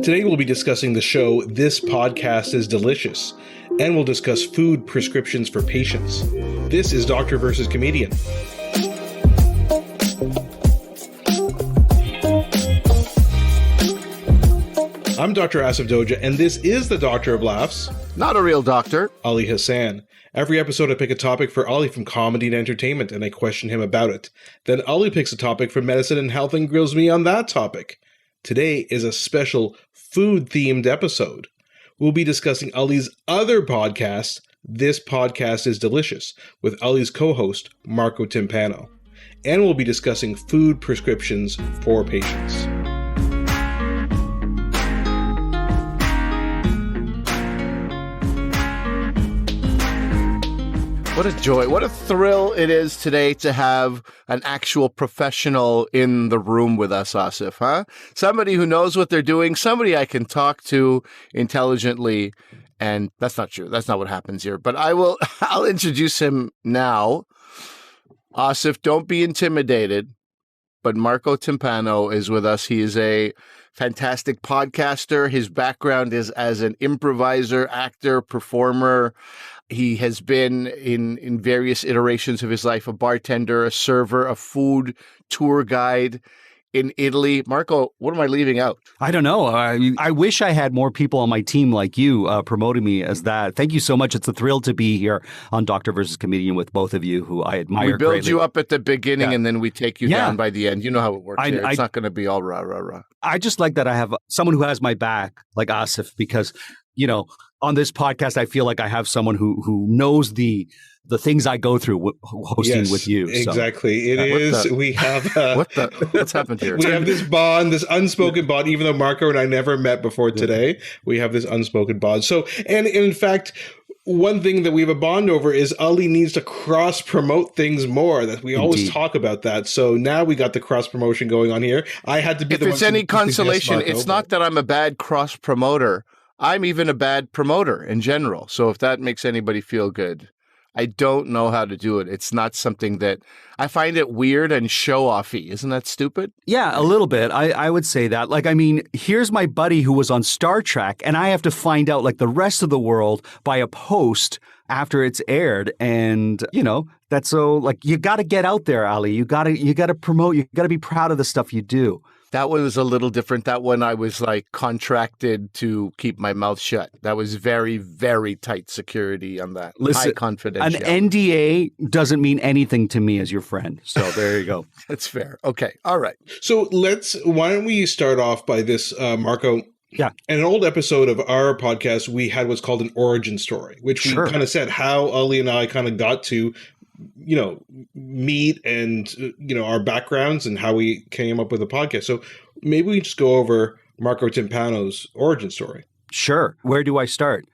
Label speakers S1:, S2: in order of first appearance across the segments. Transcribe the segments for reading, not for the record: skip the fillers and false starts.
S1: Today we'll be discussing the show This Podcast is Delicious, and we'll discuss food prescriptions for patients. This is Doctor versus Comedian. I'm Dr. Asif Doja, and this is the Doctor of Laughs.
S2: Not a real doctor.
S1: Ali Hassan. Every episode I pick a topic for Ali from comedy and entertainment, and I question him about it. Then Ali picks a topic from medicine and health and grills me on that topic. Today is a special food-themed episode. We'll be discussing Ali's other podcast, This Podcast is Delicious, with Ali's co-host, Marco Timpano. And we'll be discussing food prescriptions for patients.
S2: What a joy, what a thrill it is today to have an actual professional in the room with us, Asif, huh? Somebody who knows what they're doing, somebody I can talk to intelligently, and that's not true. That's not what happens here, but I'll introduce him now. Asif, don't be intimidated, but Marco Timpano is with us. He is a fantastic podcaster. His background is as an improviser, actor, performer. He has been in various iterations of his life, a bartender, a server, a food tour guide in Italy. Marco, what am I leaving out?
S3: I don't know. I wish I had more people on my team like you promoting me as that. Thank you so much. It's a thrill to be here on Doctor versus Comedian with both of you who I admire
S2: greatly. We build
S3: greatly.
S2: you up at the beginning and then we take you down by the end. You know how it works here. It's not going to be all rah, rah, rah.
S3: I just like that I have someone who has my back like Asif because, you know, on this podcast, I feel like I have someone who knows the things I go through hosting with you.
S1: Exactly. So. We have
S2: what's happened here?
S1: We have this bond, this unspoken bond, even though Marco and I never met before today, we have this unspoken bond. So, and in fact, one thing that we have a bond over is Ali needs to cross promote things more. That we always talk about that. So now we got the cross promotion going on here. I had to be
S2: if it's any consolation, it's not that I'm a bad cross promoter. I'm even a bad promoter in general. So if that makes anybody feel good, I don't know how to do it. It's not something that I find it weird and show-offy. Isn't that stupid?
S3: Yeah, a little bit. I would say that. Like, I mean, here's my buddy who was on Star Trek, and I have to find out, like the rest of the world, by a post after it's aired. And, you know, that's so, like, you got to get out there, Ali. You got to promote. You got to be proud of the stuff you do.
S2: That one was a little different. That one I was like contracted to keep my mouth shut. That was very, very tight security on that.
S3: Listen,
S2: high confidentiality.
S3: An NDA doesn't mean anything to me as your friend. So there you go.
S2: That's fair. Okay. All right.
S1: So why don't we start off by this, Marco?
S3: Yeah.
S1: In an old episode of our podcast, we had what's called an origin story, which we kind of said how Ali and I kind of got to meet and, our backgrounds and how we came up with a podcast. So maybe we just go over Marco Timpano's origin story.
S3: Sure. Where do I start?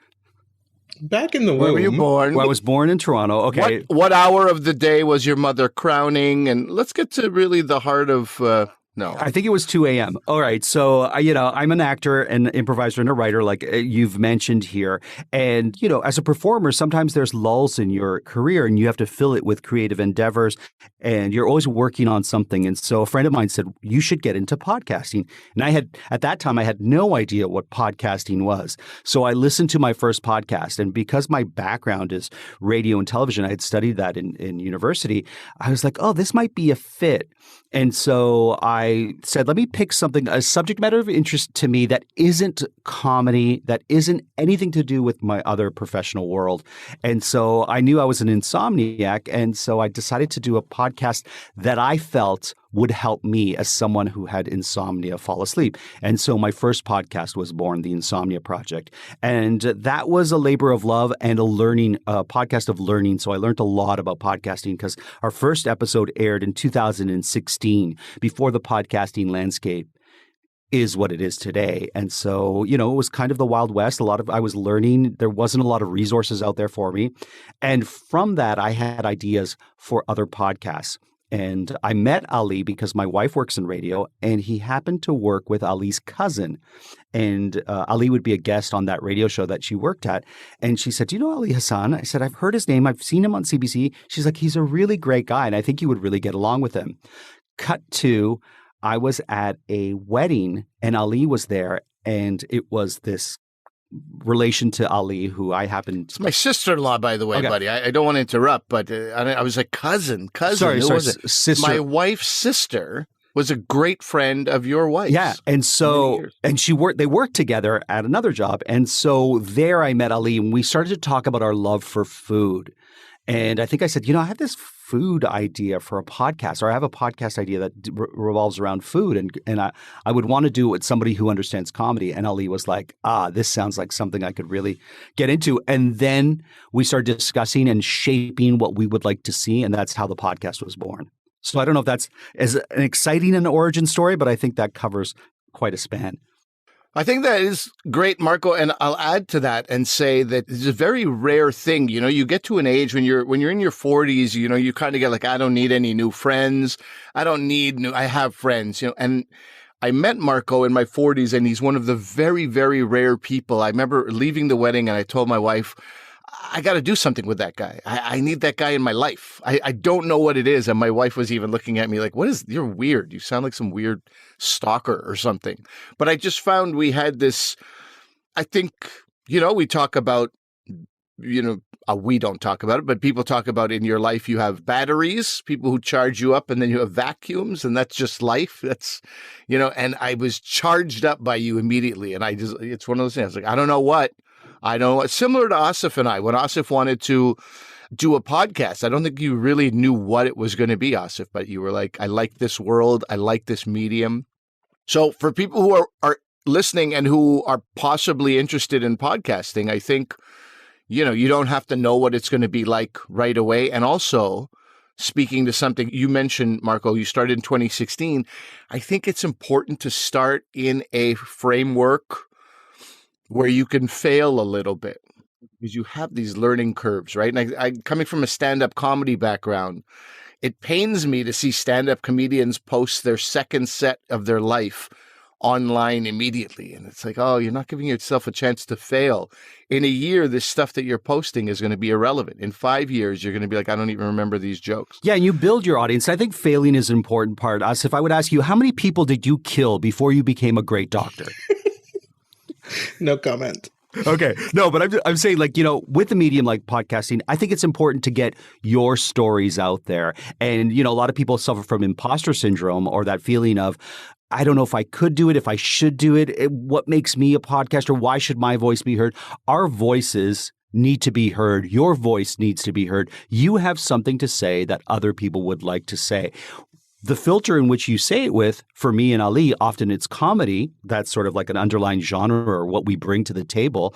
S1: Back in the womb.
S2: Where were you born?
S3: Well, I was born in Toronto. Okay.
S2: What hour of the day was your mother crowning? And let's get to really the heart of... No.
S3: I think it was 2 a.m. All right. So, I'm an actor and improviser and a writer, like you've mentioned here. And, as a performer, sometimes there's lulls in your career and you have to fill it with creative endeavors and you're always working on something. And so a friend of mine said, you should get into podcasting. And at that time, I had no idea what podcasting was. So I listened to my first podcast. And because my background is radio and television, I had studied that in university. I was like, oh, this might be a fit. And so I said, let me pick a subject matter of interest to me that isn't comedy, that isn't anything to do with my other professional world. And so I knew I was an insomniac. And so I decided to do a podcast that I felt would help me as someone who had insomnia fall asleep. And so my first podcast was born, The Insomnia Project. And that was a labor of love and a podcast of learning. So I learned a lot about podcasting because our first episode aired in 2016, before the podcasting landscape is what it is today. And so, it was kind of the Wild West. I was learning. There wasn't a lot of resources out there for me. And from that, I had ideas for other podcasts. And I met Ali because my wife works in radio, and he happened to work with Ali's cousin. And Ali would be a guest on that radio show that she worked at. And she said, do you know Ali Hassan? I said, I've heard his name. I've seen him on CBC. She's like, he's a really great guy, and I think you would really get along with him. Cut to, I was at a wedding and Ali was there, and it was this relation to Ali, who I happened.
S2: It's my sister-in-law, by the way,
S3: Okay.
S2: buddy. I don't want to interrupt, but I was a cousin.
S3: Sorry,
S2: Who was it?
S3: sister.
S2: My wife's sister was a great friend of your wife's.
S3: Yeah, and so
S2: years.
S3: and they worked together at another job, and so there I met Ali, and we started to talk about our love for food. And I think I said, I have this food idea for a podcast, or I have a podcast idea that revolves around food, and I would want to do it with somebody who understands comedy. And Ali was like, this sounds like something I could really get into. And then we started discussing and shaping what we would like to see, and that's how the podcast was born. So I don't know if that's as an exciting an origin story, but I think that covers quite a span.
S2: I think that is great, Marco, and I'll add to that and say that it's a very rare thing. You get to an age when you're in your 40s, you kind of get like, I don't need any new friends. I have friends, and I met Marco in my 40s, and he's one of the very, very rare people. I remember leaving the wedding and I told my wife, I got to do something with that guy. I need that guy in my life. I don't know what it is. And my wife was even looking at me like, you're weird. You sound like some weird stalker or something. But I just found we had this, I think, we talk about, we don't talk about it, but people talk about in your life, you have batteries, people who charge you up, and then you have vacuums, and that's just life. That's, and I was charged up by you immediately. And it's one of those things. I was like, I don't know what. Similar to Asif and I, when Asif wanted to do a podcast, I don't think you really knew what it was going to be, Asif, but you were like, I like this world. I like this medium. So for people who are listening and who are possibly interested in podcasting, I think, you don't have to know what it's going to be like right away. And also, speaking to something you mentioned, Marco, you started in 2016. I think it's important to start in a framework where you can fail a little bit because you have these learning curves, right? And I coming from a stand-up comedy background, it pains me to see stand-up comedians post their second set of their life online immediately. And it's like, you're not giving yourself a chance to fail. In a year, this stuff that you're posting is going to be irrelevant. In 5 years, you're going to be like, I don't even remember these jokes.
S3: Yeah, and you build your audience. I think failing is an important part. If I would ask you, how many people did you kill before you became a great doctor?
S1: No comment.
S3: Okay. No, but I'm saying, with the medium like podcasting, I think it's important to get your stories out there. And, a lot of people suffer from imposter syndrome, or that feeling of, I don't know if I could do it, if I should do it, what makes me a podcaster, why should my voice be heard? Our voices need to be heard. Your voice needs to be heard. You have something to say that other people would like to say. The filter in which you say it with, for me and Ali, often it's comedy. That's sort of like an underlying genre, or what we bring to the table,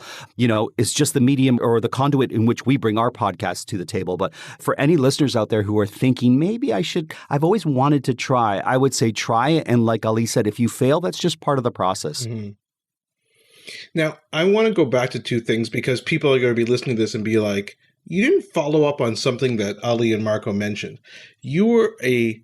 S3: is just the medium or the conduit in which we bring our podcast to the table. But for any listeners out there who are thinking, maybe I've always wanted to try, I would say try it. And like Ali said, if you fail, that's just part of the process.
S1: Mm-hmm. Now, I want to go back to two things, because people are going to be listening to this and be like, you didn't follow up on something that Ali and Marco mentioned. You were a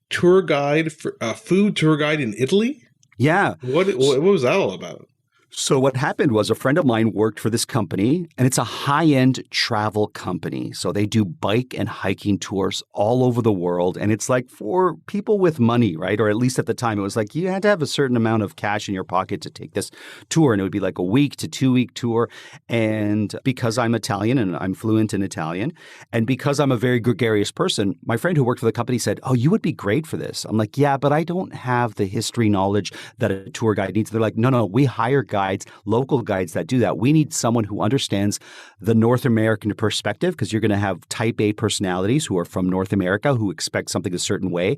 S1: tour guide, for a food tour guide in Italy?
S3: Yeah.
S1: What was that all about?
S3: So what happened was a friend of mine worked for this company, and it's a high-end travel company. So they do bike and hiking tours all over the world. And it's like for people with money, right? Or at least at the time, it was like you had to have a certain amount of cash in your pocket to take this tour. And it would be like a week to 2 week tour. And because I'm Italian and I'm fluent in Italian, and because I'm a very gregarious person, my friend who worked for the company said, you would be great for this. I'm like, yeah, but I don't have the history knowledge that a tour guide needs. They're like, no, we hire guides, local guides that do that. We need someone who understands the North American perspective, because you're going to have type A personalities who are from North America who expect something a certain way.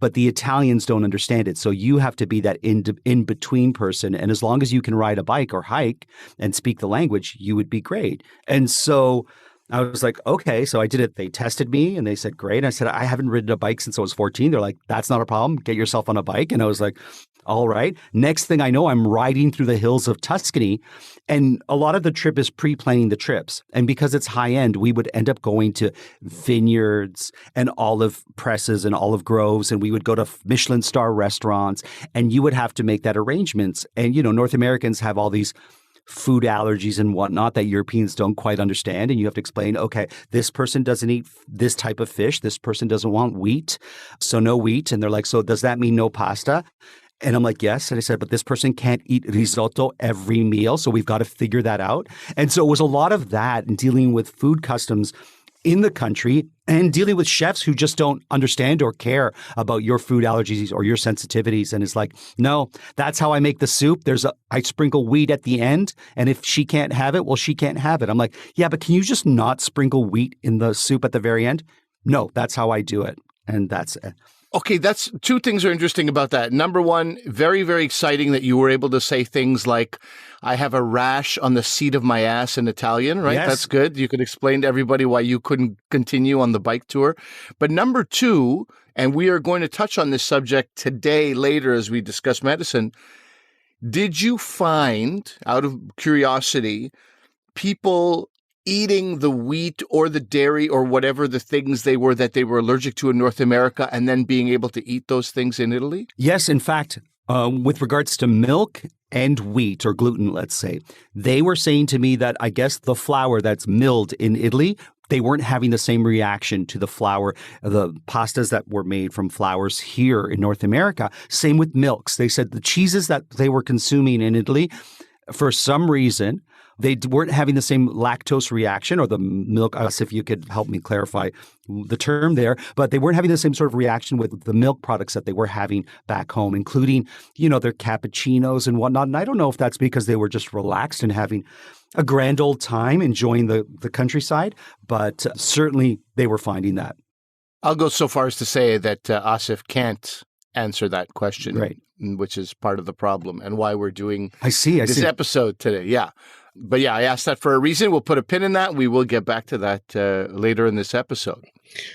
S3: But the Italians don't understand it. So you have to be that in-between person. And as long as you can ride a bike or hike and speak the language, you would be great. And so I was like, okay. So I did it. They tested me and they said, great. And I said, I haven't ridden a bike since I was 14. They're like, that's not a problem. Get yourself on a bike. And I was like, all right. Next thing I know, I'm riding through the hills of Tuscany. And a lot of the trip is pre-planning the trips. And because it's high end, we would end up going to vineyards and olive presses and olive groves. And we would go to Michelin star restaurants. And you would have to make that arrangements. And, North Americans have all these food allergies and whatnot that Europeans don't quite understand. And you have to explain, okay, this person doesn't eat this type of fish. This person doesn't want wheat. So no wheat. And they're like, so does that mean no pasta? And I'm like, yes. And I said, but this person can't eat risotto every meal. So we've got to figure that out. And so it was a lot of that in dealing with food customs in the country and dealing with chefs who just don't understand or care about your food allergies or your sensitivities. And it's like, no, that's how I make the soup. I sprinkle wheat at the end. And if she can't have it, well, she can't have it. I'm like, yeah, but can you just not sprinkle wheat in the soup at the very end? No, that's how I do it. And that's it.
S2: Okay, that's two things are interesting about that. Number one, very, very exciting that you were able to say things like, I have a rash on the seat of my ass in Italian, right?
S3: Yes.
S2: That's good. You could explain to everybody why you couldn't continue on the bike tour. But number two, and we are going to touch on this subject today later as we discuss medicine, did you find, out of curiosity, people eating the wheat or the dairy or whatever the things they were that they were allergic to in North America and then being able to eat those things in Italy?
S3: Yes, in fact, with regards to milk and wheat or gluten, let's say, they were saying to me that I guess the flour that's milled in Italy, they weren't having the same reaction to the flour, the pastas that were made from flours here in North America. Same with milks. They said the cheeses that they were consuming in Italy, for some reason, they weren't having the same lactose reaction or the milk, if you could help me clarify the term there, but they weren't having the same sort of reaction with the milk products that they were having back home, including, their cappuccinos and whatnot. And I don't know if that's because they were just relaxed and having a grand old time enjoying the countryside, but certainly they were finding that.
S2: I'll go so far as to say that Asif can't answer that question,
S3: right,
S2: which is part of the problem and why we're doing
S3: I see.
S2: episode today. Yeah. But yeah, I asked that for a reason. We'll put a pin in that. We will get back to that later in this episode.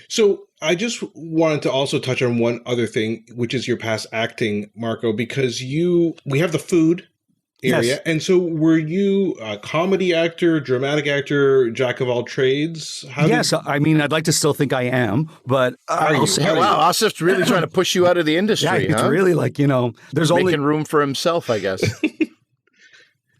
S1: So I just wanted to also touch on one other thing, which is your past acting, Marco, because we have the food area.
S3: Yes.
S1: And so were you a comedy actor, dramatic actor, jack of all trades?
S3: Yes. I mean, I'd like to still think I am, but
S1: Are you?
S2: Wow, Asif's really trying to push you out of the industry,
S3: yeah, it's really like, there's
S2: making room for himself, I guess.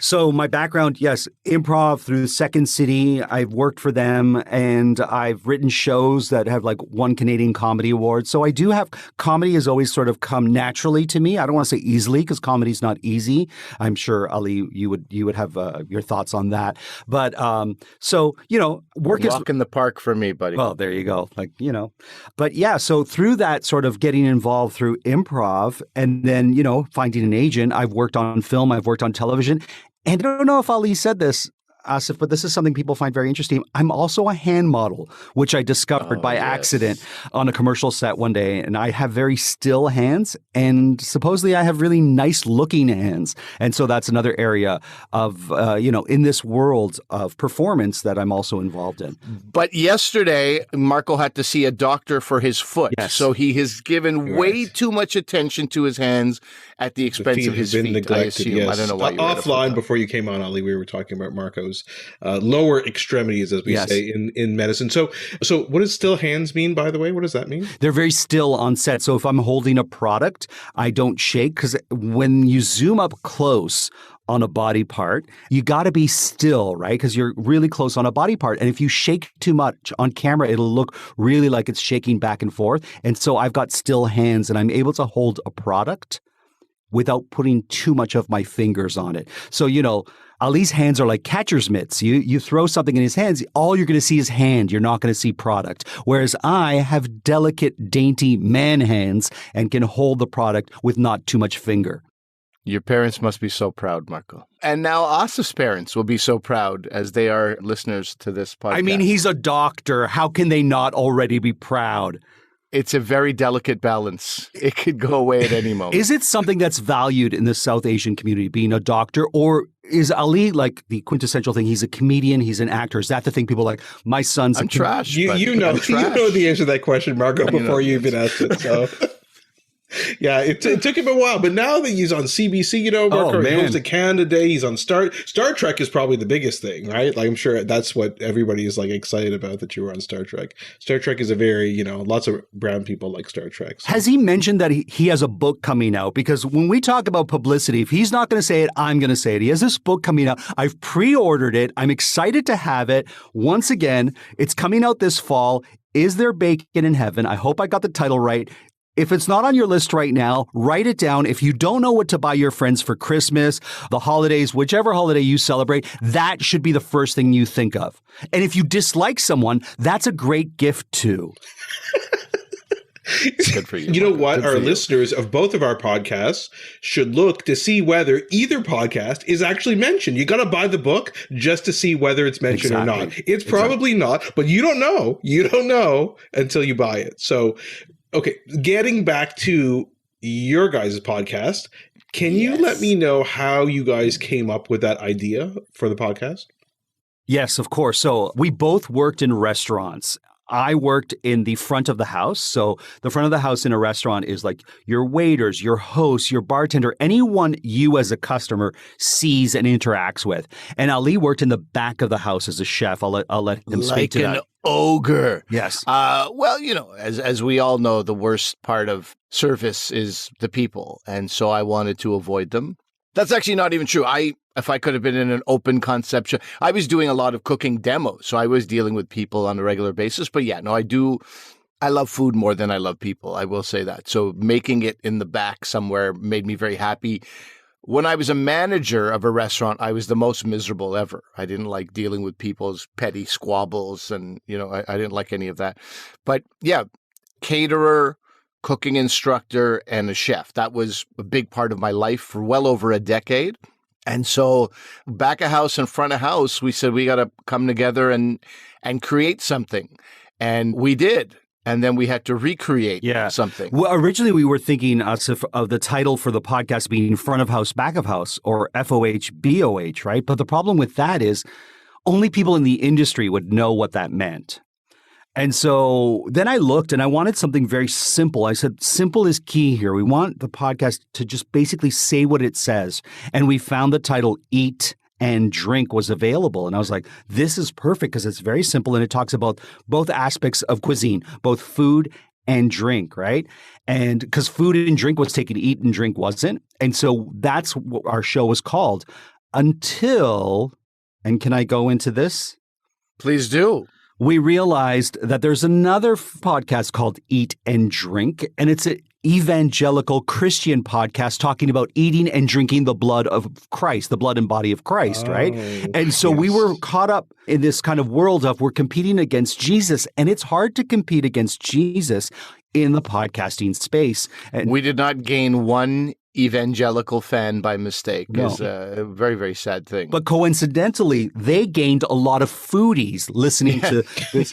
S3: So my background, yes, improv through Second City. I've worked for them and I've written shows that have won Canadian Comedy Awards. So I do have comedy has always sort of come naturally to me. I don't want to say easily because comedy's not easy. I'm sure, Ali, you would have your thoughts on that. But work is
S2: walk in the park for me, buddy.
S3: Well, there you go. But yeah, so through that sort of getting involved through improv and then, finding an agent, I've worked on film, I've worked on television. And I don't know if Ali said this, Asif, but this is something people find very interesting. I'm also a hand model, which I discovered by accident on a commercial set one day. And I have very still hands, and supposedly I have really nice looking hands. And so that's another area of, in this world of performance that I'm also involved in.
S2: But yesterday, Marco had to see a doctor for his foot.
S3: Yes.
S2: So he has given way too much attention to his hands at the expense of his feet.
S1: Neglected,
S2: I assume.
S1: yes.
S2: I don't know why you
S1: offline before you came on, Ali, we were talking about Marco's lower extremities, as we say in medicine. So what does still hands mean, by the way? What does that mean?
S3: They're very still on set. So if I'm holding a product, I don't shake, because when you zoom up close on a body part, you got to be still, right? Because you're really close on a body part. And if you shake too much on camera, it'll look really like it's shaking back and forth. And so I've got still hands and I'm able to hold a product without putting too much of my fingers on it. So, Ali's hands are like catcher's mitts. You throw something in his hands, all you're going to see is hand. You're not going to see product. Whereas I have delicate, dainty man hands and can hold the product with not too much finger.
S2: Your parents must be so proud, Marco. And now Asif's parents will be so proud as they are listeners to this podcast.
S3: I mean, he's a doctor. How can they not already be proud?
S2: It's a very delicate balance. It could go away at any moment.
S3: Is it something that's valued in the South Asian community, being a doctor? Or is Ali like the quintessential thing? He's a comedian, he's an actor. Is that the thing people are like, my son's
S1: I'm trash. You know the answer to that question, Marco, before you even asked it. So. Yeah, it took him a while, but now that he's on CBC, Marco, he goes to Canada Day, he's on Star Trek is probably the biggest thing, right? Like, I'm sure that's what everybody is like excited about, that you were on Star Trek. Star Trek is a very, lots of brown people like Star Trek. So.
S3: Has he mentioned that he has a book coming out? Because when we talk about publicity, if he's not going to say it, I'm going to say it. He has this book coming out. I've pre-ordered it. I'm excited to have it. Once again, it's coming out this fall. Is There Bacon in Heaven? I hope I got the title right. If it's not on your list right now, write it down. If you don't know what to buy your friends for Christmas, the holidays, whichever holiday you celebrate, that should be the first thing you think of. And if you dislike someone, that's a great gift too.
S2: Good for you.
S1: You know what? Our listeners of both of our podcasts should look to see whether either podcast is actually mentioned. You got to buy the book just to see whether it's mentioned or not. It's probably not, but you don't know. You don't know until you buy it. So, okay, getting back to your guys' podcast, can you let me know how you guys came up with that idea for the podcast?
S3: Yes, of course. So we both worked in restaurants. I worked in the front of the house. So the front of the house in a restaurant is like your waiters, your hosts, your bartender, anyone you as a customer sees and interacts with. And Ali worked in the back of the house as a chef. I'll let him speak to that.
S2: Like an ogre.
S3: Yes.
S2: Well, as we all know, the worst part of service is the people. And so I wanted to avoid them. That's actually not even true. If I could have been in an open concept, I was doing a lot of cooking demos, so I was dealing with people on a regular basis. But yeah, no, I love food more than I love people. I will say that. So making it in the back somewhere made me very happy. When I was a manager of a restaurant, I was the most miserable ever. I didn't like dealing with people's petty squabbles, and I didn't like any of that. But yeah, caterer, cooking instructor, and a chef. That was a big part of my life for well over a decade. And so back of house and front of house, we said we got to come together and create something. And we did. And then we had to recreate something.
S3: Well, originally we were thinking, Asif, of the title for the podcast being front of house, back of house, or FOH, BOH, right? But the problem with that is only people in the industry would know what that meant. And so then I looked and I wanted something very simple. I said, simple is key here. We want the podcast to just basically say what it says. And we found the title Eat and Drink was available. And I was like, this is perfect because it's very simple. And it talks about both aspects of cuisine, both food and drink, right? And because food and drink was taken, eat and drink wasn't. And so that's what our show was called until, and can I go into this?
S2: Please do.
S3: We realized that there's another podcast called Eat and Drink, and it's an evangelical Christian podcast talking about eating and drinking the blood of Christ, the blood and body of Christ, right? And so we were caught up in this kind of world of we're competing against Jesus, and it's hard to compete against Jesus in the podcasting space. And
S2: we did not gain one evangelical fan by mistake. Is a very, very sad thing.
S3: But coincidentally, they gained a lot of foodies listening to this.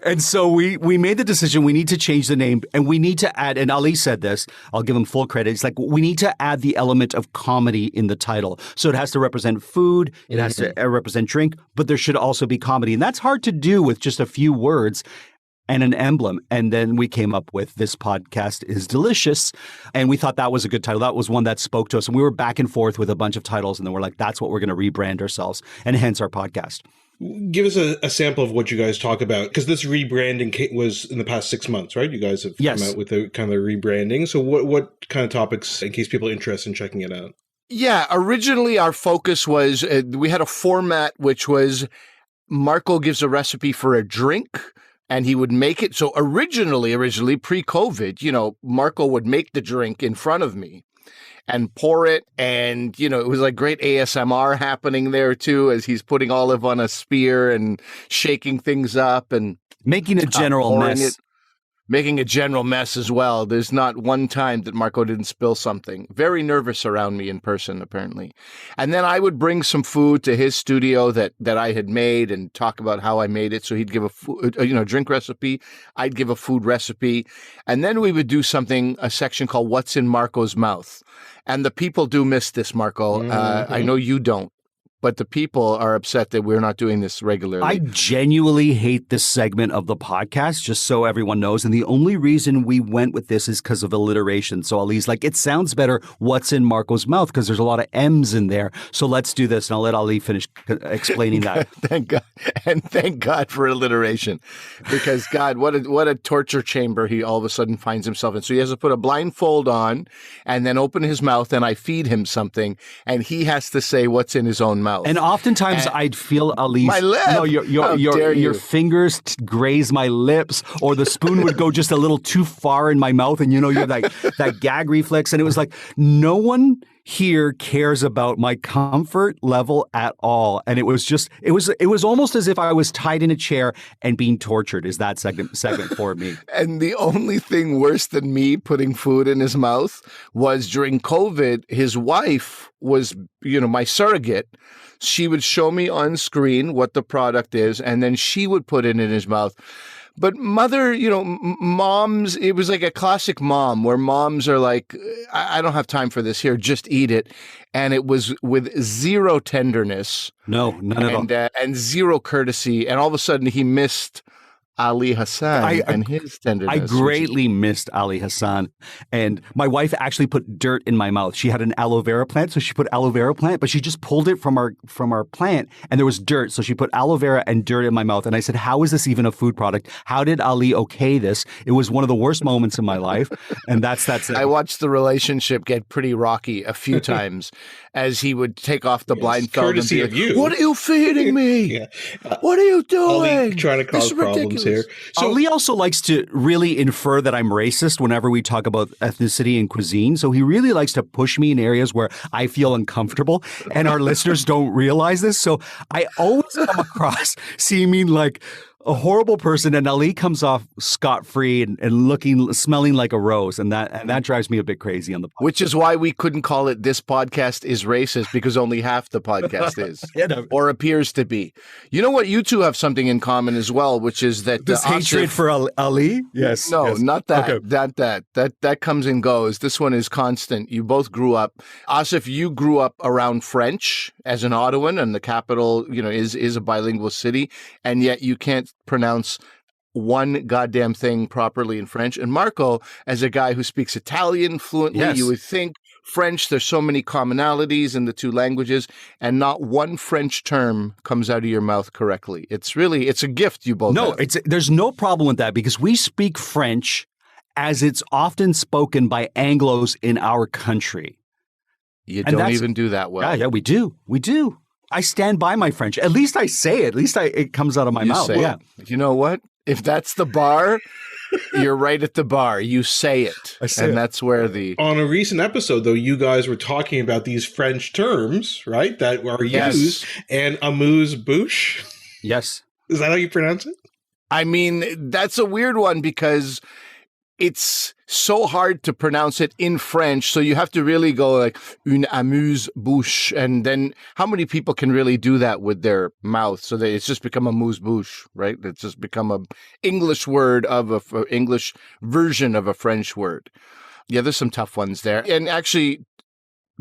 S3: And so we made the decision we need to change the name and we need to add, and Ali said this, I'll give him full credit. It's like we need to add the element of comedy in the title. So it has to represent food, it has to represent drink, but there should also be comedy. And that's hard to do with just a few words and an emblem. And then we came up with This Podcast is Delicious. And we thought that was a good title. That was one that spoke to us. And we were back and forth with a bunch of titles. And then we're like, that's what we're going to rebrand ourselves. And hence our podcast.
S1: Give us a sample of what you guys talk about. Because this rebranding was in the past 6 months, right? You guys have come out with a kind of rebranding. So what kind of topics, in case people are interested in checking it out?
S2: Yeah, originally our focus was, we had a format which was Marco gives a recipe for a drink. And he would make it. So originally, pre-COVID, Marco would make the drink in front of me and pour it. And, it was like great ASMR happening there too, as he's putting olive on a spear and shaking things up and
S3: making a general mess.
S2: Making a general mess as well. There's not one time that Marco didn't spill something. Very nervous around me in person, apparently. And then I would bring some food to his studio that I had made and talk about how I made it. So he'd give a drink recipe. I'd give a food recipe. And then we would do a section called What's in Marco's Mouth. And the people do miss this, Marco. I know you don't. but the people are upset that we're not doing this regularly.
S3: I genuinely hate this segment of the podcast, just so everyone knows. And the only reason we went with this is because of alliteration. So Ali's like, it sounds better what's in Marco's mouth because there's a lot of M's in there. So let's do this. And I'll let Ali finish explaining that.
S2: Thank God. And thank God for alliteration. Because God, what a torture chamber he all of a sudden finds himself in. So he has to put a blindfold on and then open his mouth and I feed him something and he has to say what's in his own mouth.
S3: And oftentimes I'd feel Ali's
S2: my lip.
S3: No, your fingers graze my lips, or the spoon would go just a little too far in my mouth, and you have that gag reflex. And it was like no one here cares about my comfort level at all. And it was almost as if I was tied in a chair and being tortured. Is that segment for me?
S2: And the only thing worse than me putting food in his mouth was during COVID, his wife was, my surrogate. She would show me on screen what the product is, and then she would put it in his mouth. But mother, moms, it was like a classic mom where moms are like, I don't have time for this here, just eat it. And it was with zero tenderness.
S3: No, none at all.
S2: And zero courtesy. And all of a sudden he missed Ali Hassan and his tenderness.
S3: I greatly missed Ali Hassan. And my wife actually put dirt in my mouth. She had an aloe vera plant, so she put aloe vera plant, but she just pulled it from our plant and there was dirt. So she put aloe vera and dirt in my mouth. And I said, how is this even a food product? How did Ali okay this? It was one of the worst moments in my life. And that's it.
S2: I watched the relationship get pretty rocky a few times as he would take off the blindfold
S1: courtesy
S2: and
S1: of
S2: be like,
S1: you.
S2: what are you feeding me? What are you doing?
S1: Ali trying to cause problems here.
S3: So Ali also likes to really infer that I'm racist whenever we talk about ethnicity and cuisine. So he really likes to push me in areas where I feel uncomfortable, and our listeners don't realize this. So I always come across seeming like a horrible person, and Ali comes off scot-free and smelling like a rose, and that drives me a bit crazy on the podcast.
S2: Which is why we couldn't call it This Podcast is Racist, because only half the podcast is, or appears to be. You know what? You two have something in common as well, which is that
S3: this hatred for Ali. Yes.
S2: No,
S3: yes.
S2: not that.
S3: Okay.
S2: That comes and goes. This one is constant. You both grew up. Asif, you grew up around French as an Ottawan, and the capital, is a bilingual city, and yet you can't pronounce one goddamn thing properly in French. And Marco, as a guy who speaks Italian fluently, you would think French, there's so many commonalities in the two languages, and not one French term comes out of your mouth correctly. It's a gift you both have.
S3: There's no problem with that because we speak French as it's often spoken by Anglos in our country.
S2: You don't even do that well.
S3: Yeah, we do. We do. I stand by my French. At least I say it. At least it comes out of my mouth.
S2: Yeah. You know what? If that's the bar, you're right at the bar. You say it. That's where
S1: On a recent episode, though, you guys were talking about these French terms, right, that are used, and amuse-bouche.
S3: Yes.
S1: Is that how you pronounce it?
S2: I mean, that's a weird one because it's so hard to pronounce it in French. So you have to really go like une amuse-bouche. And then how many people can really do that with their mouth? So that it's just become amuse-bouche, right? It's just become an English word of an English version of a French word. Yeah, there's some tough ones there. And actually,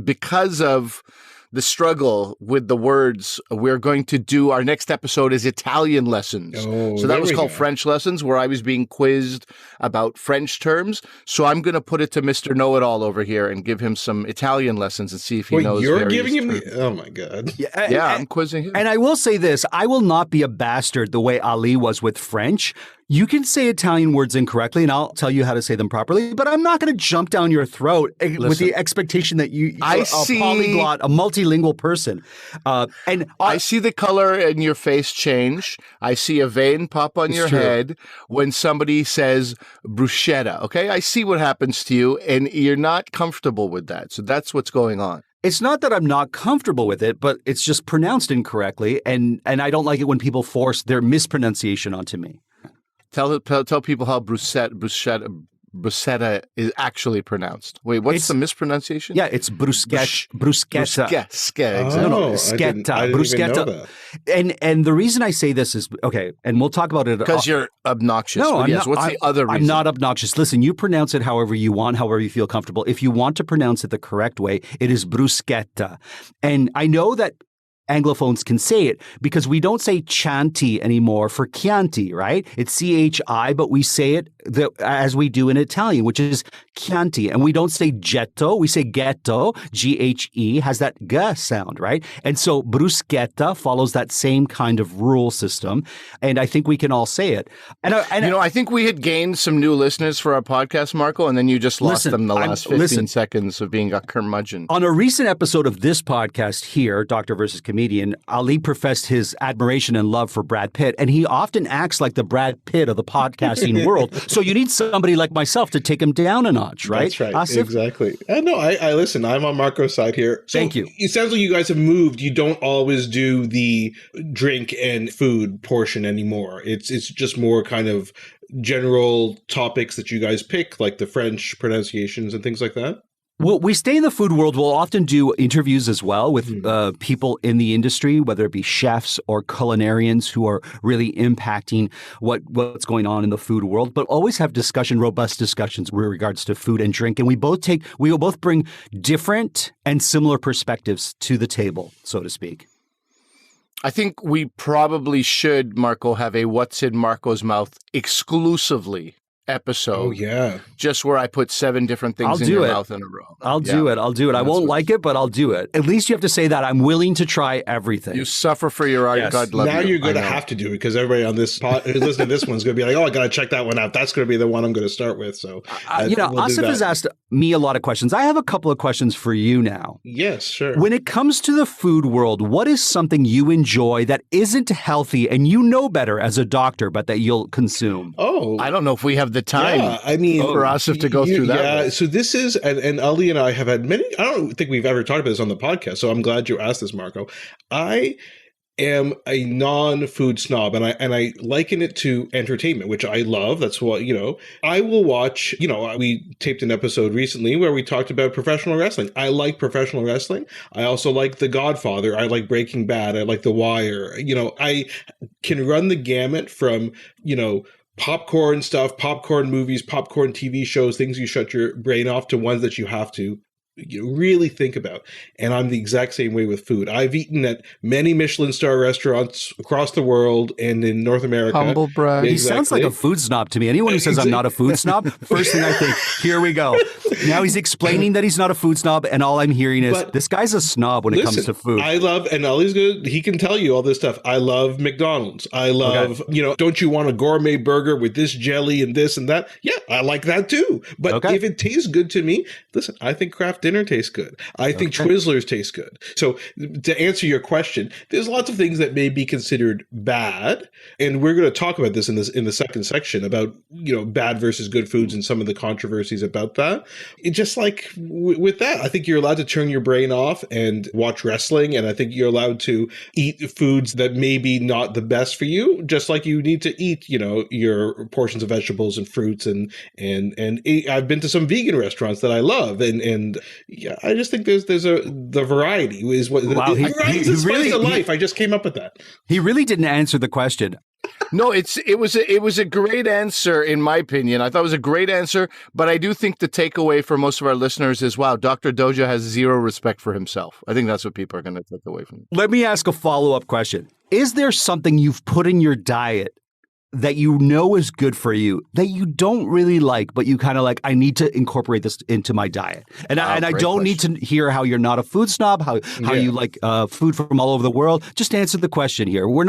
S2: because of the struggle with the words, we're going to do our next episode is Italian lessons. So that was called French lessons, where I was being quizzed about French terms. So I'm going to put it to Mr. Know-It-All over here and give him some Italian lessons and see if he knows.
S1: You're giving him
S2: terms.
S1: oh my God.
S2: I'm quizzing him.
S3: And I will say this, I will not be a bastard the way Ali was with French. You can say Italian words incorrectly, and I'll tell you how to say them properly, but I'm not going to jump down your throat with the expectation that you're a polyglot, a multilingual person. And
S2: I see the color in your face change. I see a vein pop on your head when somebody says bruschetta, okay? I see what happens to you, and you're not comfortable with that. So that's what's going on.
S3: It's not that I'm not comfortable with it, but it's just pronounced incorrectly, and I don't like it when people force their mispronunciation onto me.
S2: Tell people how bruschetta is actually pronounced. Wait, what's the mispronunciation?
S3: Yeah, it's bruschetta.
S2: Bruschetta, exactly.
S3: Bruschetta. And the reason I say this is, okay, and we'll talk about it.
S2: Because you're obnoxious.
S3: No,
S2: what's the other reason?
S3: I'm not obnoxious. Listen, you pronounce it however you want, however you feel comfortable. If you want to pronounce it the correct way, it is bruschetta. And I know that Anglophones can say it because we don't say Chianti anymore for Chianti, right? It's CHI, but we say it as we do in Italian, which is Chianti. And we don't say Getto, we say Ghetto, GHE, has that G sound, right? And so bruschetta follows that same kind of rule system. And I think we can all say it. And
S2: I think we had gained some new listeners for our podcast, Marco, and then you just lost them the last 15 seconds of being a curmudgeon.
S3: On a recent episode of this podcast here, Doctor versus Comedian, Ali professed his admiration and love for Brad Pitt, and he often acts like the Brad Pitt of the podcasting world. So you need somebody like myself to take him down a notch, right?
S1: That's right.
S3: Asif?
S1: Exactly. No, I listen. I'm on Marco's side here. So
S3: thank you.
S1: It sounds like you guys have moved. You don't always do the drink and food portion anymore. It's just more kind of general topics that you guys pick, like the French pronunciations and things like that.
S3: Well, we stay in the food world. We'll often do interviews as well with people in the industry, whether it be chefs or culinarians who are really impacting what's going on in the food world, but always have robust discussions with regards to food and drink. And we will both bring different and similar perspectives to the table, so to speak.
S2: I think we probably should, Marco, have a What's in Marco's Mouth exclusively episode.
S1: Oh, yeah.
S2: Just where I put 7 different things in your mouth in a row.
S3: I'll do it. I won't like it, but I'll do it. At least you have to say that I'm willing to try everything.
S2: You suffer for your art.
S3: Yes.
S2: God love
S1: now
S2: you.
S1: You're going to have to do it because everybody on this who's listening to this one's going to be like, oh, I got to check that one out. That's going to be the one I'm going to start with. So,
S3: Asif has asked me a lot of questions. I have a couple of questions for you now.
S1: Yes, sure.
S3: When it comes to the food world, what is something you enjoy that isn't healthy and you know better as a doctor, but that you'll consume?
S1: Oh,
S2: I don't know if we have the time.
S1: Yeah, for
S2: Asif to go through that.
S1: Yeah, so this is, and Ali and I have had many, I don't think we've ever talked about this on the podcast, so I'm glad you asked this, Marco. I am a non-food snob, and I liken it to entertainment, which I love. That's what, I will watch, we taped an episode recently where we talked about professional wrestling. I like professional wrestling. I also like The Godfather. I like Breaking Bad. I like The Wire. I can run the gamut from, popcorn stuff, popcorn movies, popcorn TV shows, things you shut your brain off, to ones that you have to really think about. And I'm the exact same way with food. I've eaten at many Michelin star restaurants across the world and in North America.
S2: Humble brag.
S3: He sounds like a food snob to me. Anyone who says I'm not a food snob, first thing I think, here we go. Now he's explaining that he's not a food snob, and all I'm hearing is, this guy's a snob when it comes to food.
S1: I love, and Ollie's good, he can tell you all this stuff. I love McDonald's. I love, don't you want a gourmet burger with this jelly and this and that? Yeah, I like that too. But if it tastes good to me, listen, I think Kraft dinner tastes good. I think Twizzlers taste good. So to answer your question, there's lots of things that may be considered bad, and we're going to talk about this in the second section about bad versus good foods and some of the controversies about that. It just like with that, I think you're allowed to turn your brain off and watch wrestling, and I think you're allowed to eat foods that may be not the best for you, just like you need to eat your portions of vegetables and fruits and I've been to some vegan restaurants that I love, and yeah, I just think there's the variety is what variety is the spice of life. I just came up with that.
S3: He really didn't answer the question.
S2: No, it was a great answer in my opinion. I thought it was a great answer, but I do think the takeaway for most of our listeners is, wow, Dr. Doja has zero respect for himself. I think that's what people are going to take away from it.
S3: Let me ask a follow-up question. Is there something you've put in your diet that you know is good for you that you don't really like, but you kind of like, I need to incorporate this into my diet? And I don't need to hear how you're not a food snob, how you like food from all over the world. Just answer the question here. You're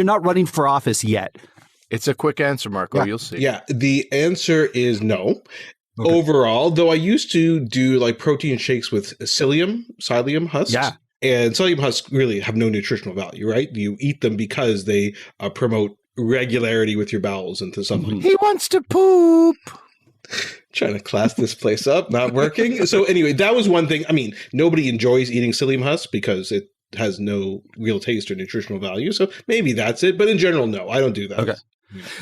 S3: not running for office yet.
S2: It's a quick answer, Marco. Yeah. You'll see.
S1: Yeah, the answer is no. Okay. Overall, though I used to do like protein shakes with psyllium husks. Yeah. And psyllium husks really have no nutritional value, right? You eat them because they promote regularity with your bowels into something.
S2: He wants to poop.
S1: Trying to class this place up, not working. So anyway, that was one thing. I mean, nobody enjoys eating psyllium husks because it has no real taste or nutritional value. So maybe that's it. But in general, no, I don't do that.
S3: Okay.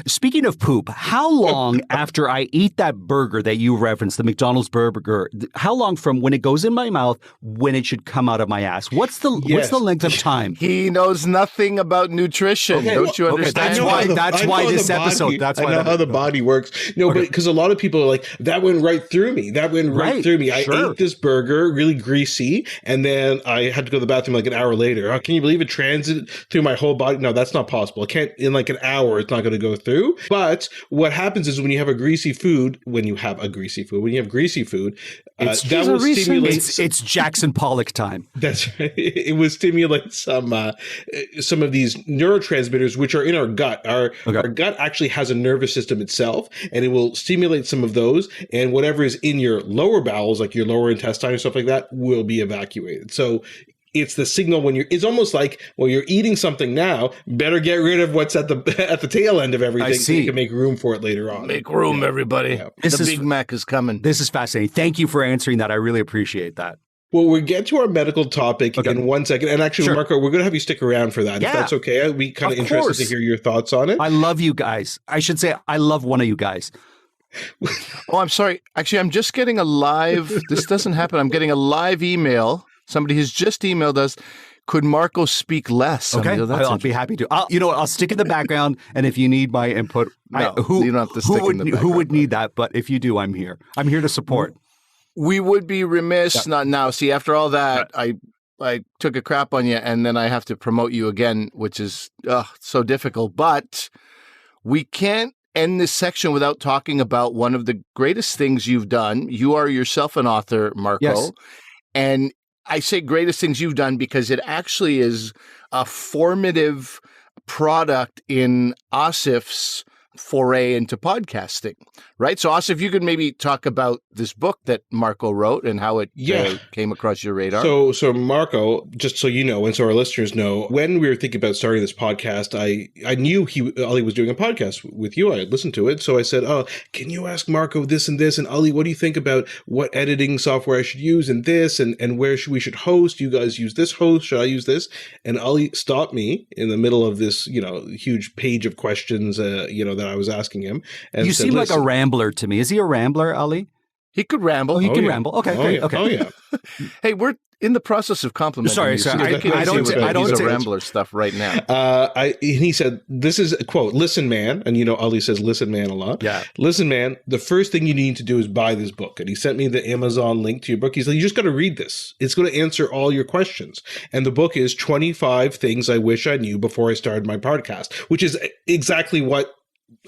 S3: Speaking of poop, how long after I eat that burger that you referenced, the McDonald's burger, how long from when it goes in my mouth when it should come out of my ass? What's the length of time?
S2: He knows nothing about nutrition. Don't you understand?
S3: That's why this episode. That's why
S1: I know how the body works. No, but because a lot of people are like, that went right through me. That went right through me. I ate this burger, really greasy, and then I had to go to the bathroom like an hour later. Oh, can you believe it transited through my whole body? No, that's not possible. I can't, in like an hour, it's not going to go through. But what happens is when you have greasy food,
S3: it's
S1: that will stimulate.
S3: It's Jackson Pollock time.
S1: That's right. It will stimulate some of these neurotransmitters, which are in our gut. Our gut actually has a nervous system itself, and it will stimulate some of those. And whatever is in your lower bowels, like your lower intestine and stuff like that, will be evacuated. So it's the signal when it's almost like, well, you're eating something now, better get rid of what's at the tail end of everything so you can make room for it later on.
S2: Make room, everybody. Yeah. The Big Mac is coming.
S3: This is fascinating. Thank you for answering that. I really appreciate that.
S1: Well, we'll get to our medical topic in 1 second. And actually, Marco, we're going to have you stick around for that. If that's okay. I'd be kind of interested to hear your thoughts on it.
S3: I love you guys. I should say I love one of you guys.
S2: Oh, I'm sorry. Actually, I'm just getting a live, this doesn't happen. I'm getting a live email. Somebody has just emailed us. Could Marco speak less?
S3: Okay, I'll be happy to. You know what? I'll stick in the background, and if you need my input,
S2: you don't have to stick in the background.
S3: Who would need that? But if you do, I'm here. I'm here to support.
S2: We would be remiss not now. See, after all that, I took a crap on you, and then I have to promote you again, which is so difficult. But we can't end this section without talking about one of the greatest things you've done. You are yourself an author, Marco.
S3: Yes.
S2: And I say greatest things you've done because it actually is a formative product in Asif's foray into podcasting, right? So Asif, you could maybe talk about this book that Marco wrote and how it came across your radar.
S1: So Marco, just so you know, and so our listeners know, when we were thinking about starting this podcast, I knew Ali was doing a podcast with you. I had listened to it. So I said, can you ask Marco this and this? And Ali, what do you think about what editing software I should use and this and where we should host? You guys use this host? Should I use this? And Ali stopped me in the middle of this, huge page of questions, that I was asking him. And
S3: you seem like a rambler to me. Is he a rambler, Ali?
S2: He could ramble.
S3: Oh, he can ramble. Okay, great. Okay.
S1: Oh, yeah.
S2: Hey, we're in the process of complimenting
S3: Sorry.
S2: I don't say rambler stuff right now.
S1: He said, this is a quote, listen, man. And, Ali says, listen, man, a lot.
S3: Yeah.
S1: Listen, man, the first thing you need to do is buy this book. And he sent me the Amazon link to your book. He said, you just got to read this. It's going to answer all your questions. And the book is 25 Things I Wish I Knew Before I Started My Podcast, which is exactly what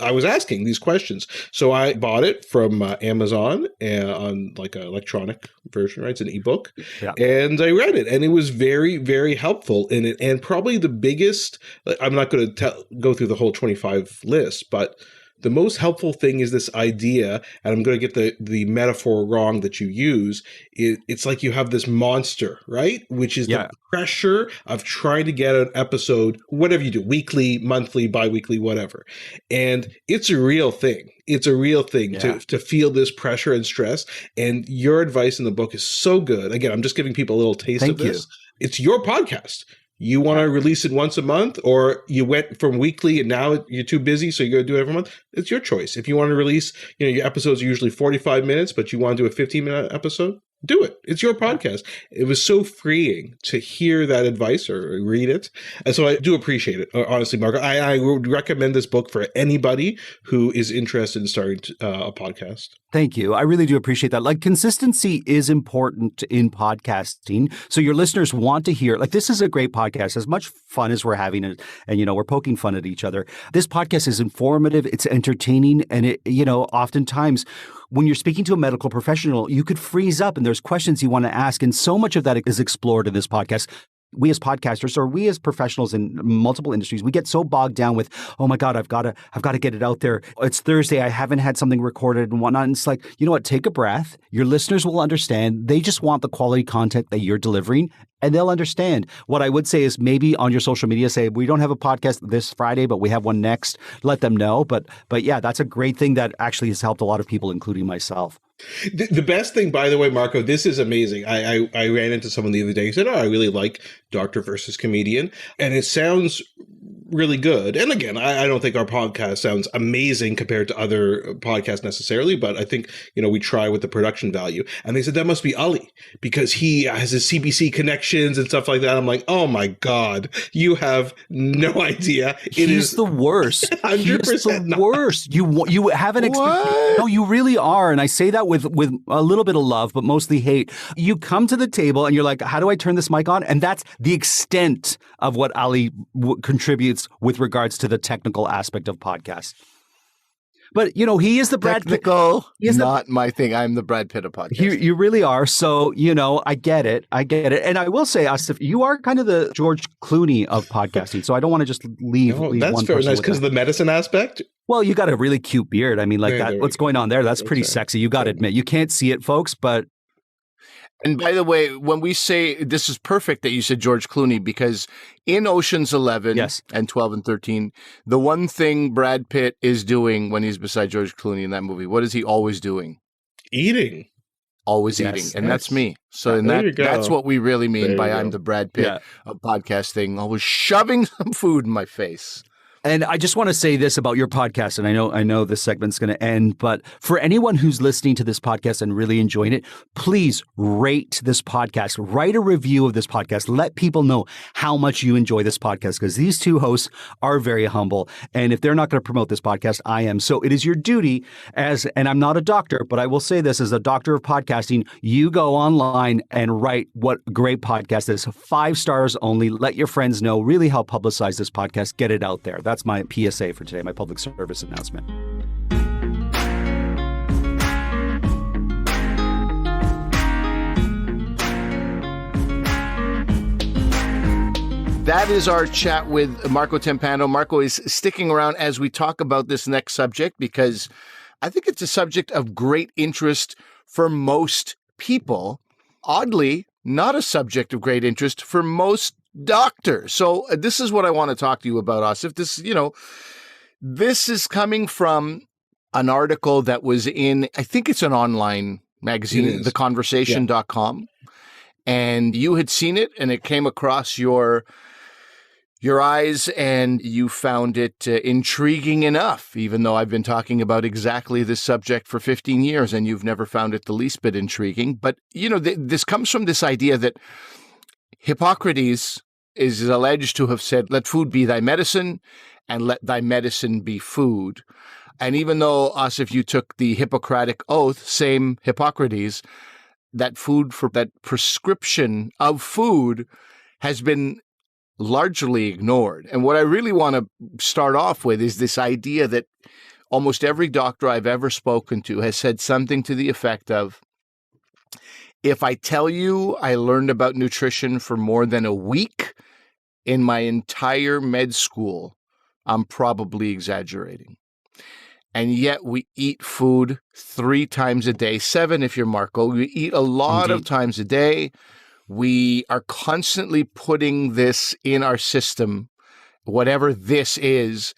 S1: I was asking these questions. So I bought it from Amazon on like an electronic version, right? It's an ebook. Yeah. And I read it and it was very, very helpful in it. And probably the biggest, I'm not going to go through the whole 25 list, but the most helpful thing is this idea, and I'm going to get the metaphor wrong that you use. It's like you have this monster, right? Which is the pressure of trying to get an episode, whatever you do, weekly, monthly, bi-weekly, whatever. And it's a real thing. It's a real thing to feel this pressure and stress. And your advice in the book is so good. Again, I'm just giving people a little taste of this. It's your podcast. You want to release it once a month, or you went from weekly and now you're too busy, so you're going to do it every month. It's your choice. If you want to release, your episodes are usually 45 minutes, but you want to do a 15-minute episode, do it. It's your podcast. It was so freeing to hear that advice or read it. And so I do appreciate it. Honestly, Marco, I would recommend this book for anybody who is interested in starting a podcast.
S3: Thank you. I really do appreciate that. Like, consistency is important in podcasting. So your listeners want to hear, like, this is a great podcast. As much fun as we're having it, and, we're poking fun at each other. This podcast is informative. It's entertaining. And it, oftentimes when you're speaking to a medical professional, you could freeze up and there's questions you want to ask. And so much of that is explored in this podcast. We as podcasters, or we as professionals in multiple industries, we get so bogged down with, oh my God, I've got to get it out there. It's Thursday. I haven't had something recorded and whatnot. And it's like, you know what? Take a breath. Your listeners will understand. They just want the quality content that you're delivering, and they'll understand. What I would say is maybe on your social media, say, we don't have a podcast this Friday, but we have one next. Let them know. But yeah, that's a great thing that actually has helped a lot of people, including myself.
S1: The best thing, by the way, Marco, this is amazing. I ran into someone the other day who said, I really like Doctor versus Comedian. And it sounds really good. And again, I don't think our podcast sounds amazing compared to other podcasts necessarily, but I think, we try with the production value. And they said that must be Ali because he has his CBC connections and stuff like that. I'm like, oh my God, you have no idea.
S3: He's the worst.
S1: 100%
S3: He's the worst. You have an expectation. No, you really are. And I say that with a little bit of love, but mostly hate. You come to the table and you're like, how do I turn this mic on? And that's the extent of what Ali contributes with regards to the technical aspect of podcasts. But, he is the Brad Pitt.
S2: Not my thing. I'm the Brad Pitt of podcasting.
S3: You really are. So, I get it. And I will say, Asif, you are kind of the George Clooney of podcasting. So I don't want to just leave
S1: that's
S3: one
S1: very
S3: person
S1: nice because of the medicine aspect.
S3: Well, you got a really cute beard. I mean, what's going on there? That's pretty sexy. You got to admit. You can't see it, folks, but...
S2: And by the way, when we say this is perfect that you said George Clooney, because in Ocean's 11 and 12 and 13, the one thing Brad Pitt is doing when he's beside George Clooney in that movie, what is he always doing?
S1: Eating.
S2: Always eating. And that's me. So that's what we really mean by I'm the Brad Pitt of podcasting, always shoving some food in my face.
S3: And I just want to say this about your podcast, and I know this segment's going to end, but for anyone who's listening to this podcast and really enjoying it, please rate this podcast, write a review of this podcast, let people know how much you enjoy this podcast, because these two hosts are very humble. And if they're not going to promote this podcast, I am. So it is your duty and I'm not a doctor, but I will say this as a doctor of podcasting, you go online and write what a great podcast is. 5 stars only. Let your friends know, really help publicize this podcast, get it out there. That's my PSA for today, my public service announcement.
S2: That is our chat with Marco Timpano. Marco is sticking around as we talk about this next subject because I think it's a subject of great interest for most people. Oddly, not a subject of great interest for most doctors. So this is what I want to talk to you about, Asif. This is coming from an article that was in, I think it's an online magazine, theconversation.com. And you had seen it and it came across your eyes and you found it intriguing enough, even though I've been talking about exactly this subject for 15 years and you've never found it the least bit intriguing. But, this comes from this idea that Hippocrates is alleged to have said, let food be thy medicine and let thy medicine be food. And even though, Asif, you took the Hippocratic oath, same Hippocrates, that prescription of food has been largely ignored. And what I really want to start off with is this idea that almost every doctor I've ever spoken to has said something to the effect of, if I tell you I learned about nutrition for more than a week in my entire med school, I'm probably exaggerating. And yet we eat food 3 times a day, 7 if you're Marco. We eat a lot of times a day. We are constantly putting this in our system, whatever this is.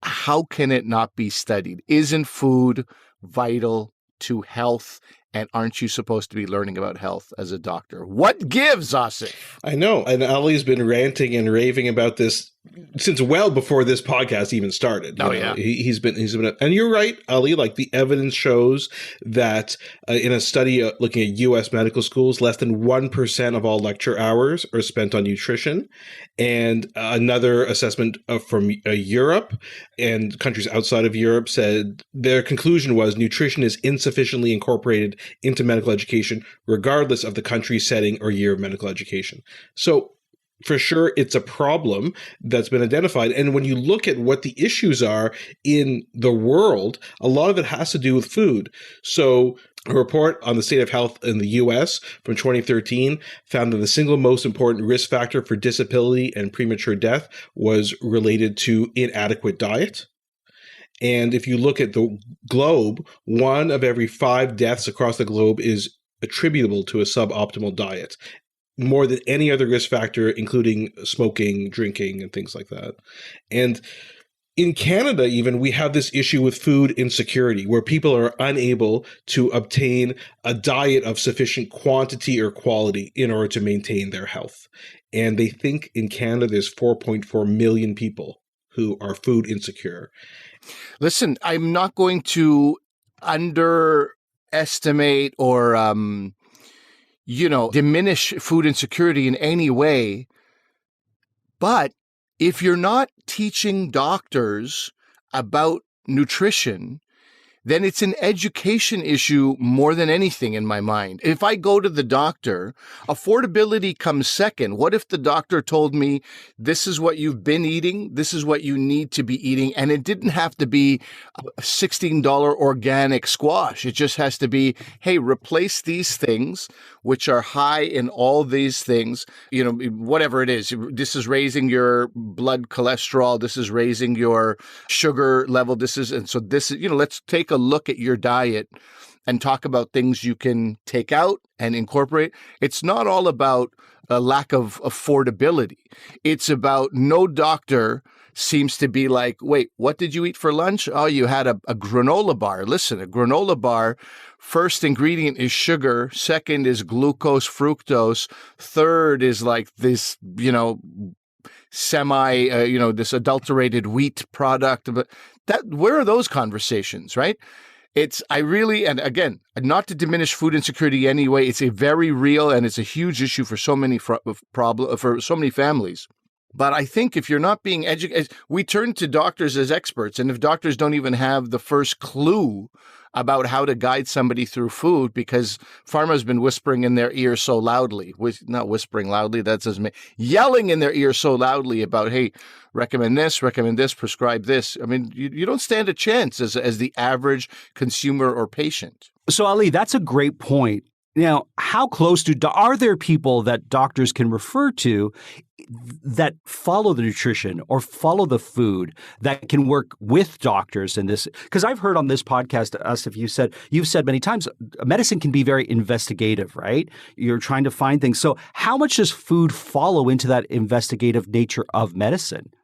S2: How can it not be studied? Isn't food vital to health? And aren't you supposed to be learning about health as a doctor? What gives, Asif?
S1: I know. And Ali's been ranting and raving about this since well before this podcast even started. He's been, and you're right, Ali, like the evidence shows that in a study looking at U.S. medical schools, less than 1% of all lecture hours are spent on nutrition. And another assessment from Europe and countries outside of Europe said their conclusion was nutrition is insufficiently incorporated into medical education, regardless of the country, setting, or year of medical education. So for sure, it's a problem that's been identified. And when you look at what the issues are in the world, a lot of it has to do with food. So a report on the state of health in the U.S. from 2013 found that the single most important risk factor for disability and premature death was related to inadequate diet. And if you look at the globe, 1 of every 5 deaths across the globe is attributable to a suboptimal diet, more than any other risk factor, including smoking, drinking, and things like that. And In Canada, even, we have this issue with food insecurity where people are unable to obtain a diet of sufficient quantity or quality in order to maintain their health. And they think in Canada there's 4.4 million people who are food insecure.
S2: Listen, I'm not going to underestimate or, diminish food insecurity in any way. But if you're not teaching doctors about nutrition, then it's an education issue more than anything in my mind. If I go to the doctor, affordability comes second. What if the doctor told me, this is what you've been eating, this is what you need to be eating, and it didn't have to be a $16 organic squash. It just has to be, hey, replace these things, which are high in all these things, whatever it is. This is raising your blood cholesterol. This is raising your sugar level. Let's take a look at your diet and talk about things you can take out and incorporate. It's not all about a lack of affordability. It's about no doctor seems to be like, wait, what did you eat for lunch? Oh, you had a granola bar. Listen, a granola bar, first ingredient is sugar. Second is glucose, fructose. Third is like this, this adulterated wheat product. But where are those conversations, right? And again, not to diminish food insecurity anyway, it's a very real and it's a huge issue for so many for so many families. But I think if you're not being educated, we turn to doctors as experts. And if doctors don't even have the first clue about how to guide somebody through food, because pharma's been whispering in their ear so loudly, not whispering loudly, that doesn't mean, yelling in their ear so loudly about, hey, recommend this, prescribe this. I mean, you don't stand a chance as the average consumer or patient.
S3: So, Ali, that's a great point. Now, how close are there people that doctors can refer to that follow the nutrition or follow the food that can work with doctors in this? Because I've heard on this podcast, Asif, you've said many times, medicine can be very investigative, right? You're trying to find things. So how much does food follow into that investigative nature of medicine?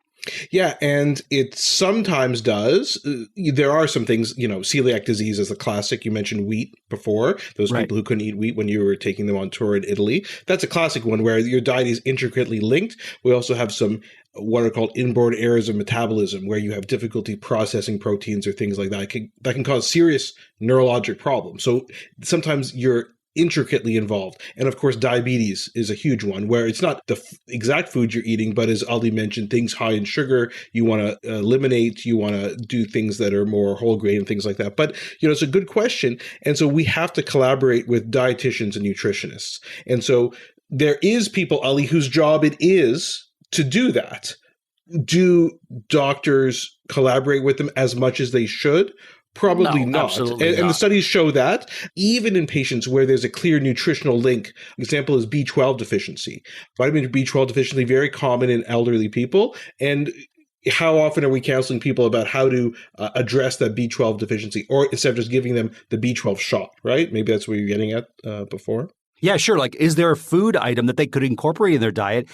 S1: Yeah, and it sometimes does. There are some things, celiac disease is the classic. You mentioned wheat before. Those
S3: right.
S1: People who couldn't eat wheat when you were taking them on tour in Italy. That's a classic one where your diet is intricately linked. We also have some what are called inborn errors of metabolism, where you have difficulty processing proteins or things like that. That can cause serious neurologic problems. So sometimes you're intricately involved. And of course, diabetes is a huge one where it's not the exact food you're eating, but as Ali mentioned, things high in sugar, you want to eliminate, you want to do things that are more whole grain and things like that. But, it's a good question. And so we have to collaborate with dietitians and nutritionists. And so there is people, Ali, whose job it is to do that. Do doctors collaborate with them as much as they should? Probably
S2: No,
S1: not.
S2: absolutely
S1: And
S2: not.
S1: the studies show that even in patients where there's a clear nutritional link, example is B12 deficiency. Vitamin B12 deficiency, very common in elderly people. And how often are we counseling people about how to address that B12 deficiency, or instead of just giving them the B12 shot, right? Maybe that's what you're getting at before.
S3: Yeah, sure. Like, is there a food item that they could incorporate in their diet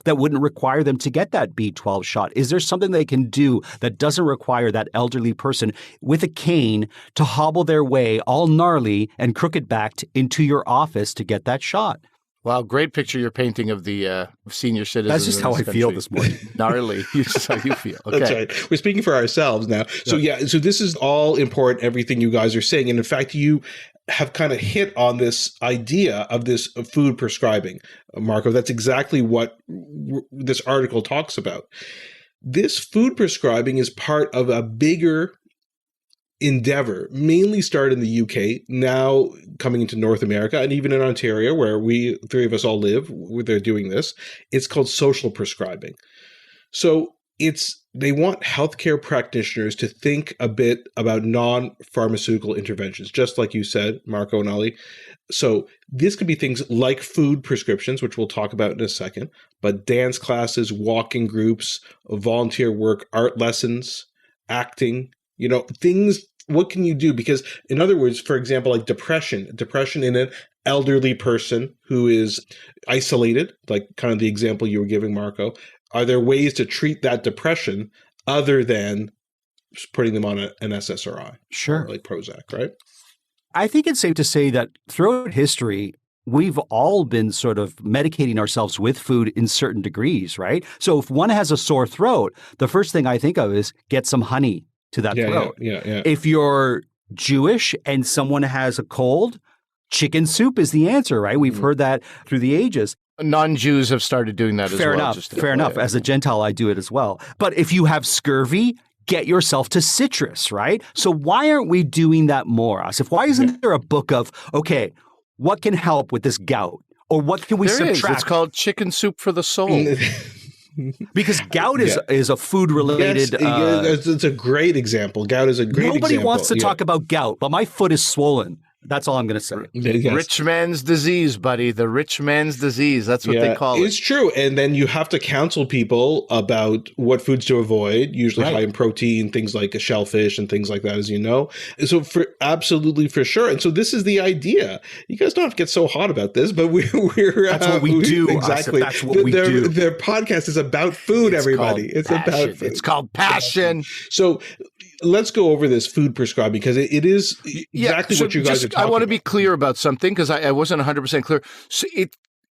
S3: that wouldn't require them to get that B12 shot? Is there something they can do that doesn't require that elderly person with a cane to hobble their way all gnarly and crooked-backed into your office to get that shot?
S2: Wow, great picture you're painting of the senior citizens.
S3: That's just how I feel this morning.
S2: Gnarly. It's just how you feel. Okay.
S1: That's right. We're speaking for ourselves now. So so this is all important, everything you guys are saying. And in fact, you have kind of hit on this idea of this food prescribing, Marco. That's exactly what this article talks about. This food prescribing is part of a bigger endeavor, mainly started in the UK, now coming into North America, and even in Ontario, where we three of us all live, where they're doing this. It's called social prescribing. So they want healthcare practitioners to think a bit about non-pharmaceutical interventions, just like you said, Marco and Ali. So this could be things like food prescriptions, which we'll talk about in a second, but dance classes, walking groups, volunteer work, art lessons, acting, things. What can you do? Because in other words, for example, like depression in an elderly person who is isolated, like kind of the example you were giving, Marco. Are there ways to treat that depression other than putting them on an SSRI.
S3: Sure.
S1: Like Prozac, right?
S3: I think it's safe to say that throughout history, we've all been sort of medicating ourselves with food in certain degrees, right? So if one has a sore throat, the first thing I think of is get some honey to that throat.
S1: Yeah.
S3: If you're Jewish and someone has a cold, chicken soup is the answer, right? We've heard that through the ages.
S2: Non-Jews have started doing that as well.
S3: Fair enough. As a Gentile, I do it as well. But if you have scurvy, get yourself to citrus, right? So why aren't we doing that more, Asif? Why isn't there a book of, okay, what can help with this gout? Or what can we subtract?
S2: It's called Chicken Soup for the Soul.
S3: Because gout is a food-related...
S1: Yes, it's a great example. Gout is a great example.
S3: Nobody wants to talk about gout, but my foot is swollen. That's all I'm going to say.
S1: Yes.
S2: Rich man's disease, buddy. The rich man's disease. That's what they call it.
S1: It's true. And then you have to counsel people about what foods to avoid, usually high in protein, things like a shellfish and things like that, as you know. So absolutely for sure. And so this is the idea. You guys don't have to get so hot about this, but we're
S3: that's what we do.
S1: Exactly.
S3: That's what we do.
S1: Their podcast is about food, everybody. It's about food.
S2: It's called passion.
S1: So let's go over this food prescribing because it is exactly what you guys are talking about.
S2: I want to be clear about something because I wasn't 100% clear. So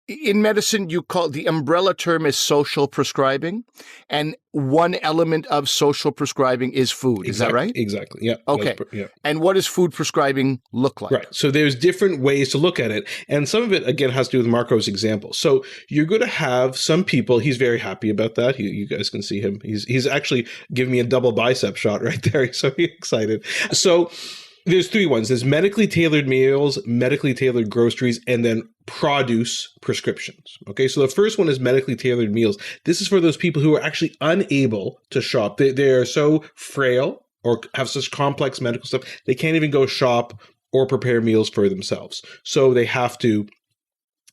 S2: in medicine, you call the umbrella term is social prescribing, and one element of social prescribing is food. Is that right?
S1: Exactly. Yeah.
S2: Okay. And what does food prescribing look like?
S1: Right. So there's different ways to look at it. And some of it, again, has to do with Marco's example. So you're going to have some people, he's very happy about that. You guys can see him. He's actually giving me a double bicep shot right there. He's so excited. So there's three ones. There's medically tailored meals, medically tailored groceries, and then produce prescriptions. Okay, so the first one is medically tailored meals. This is for those people who are actually unable to shop. They are so frail or have such complex medical stuff, they can't even go shop or prepare meals for themselves. So they have to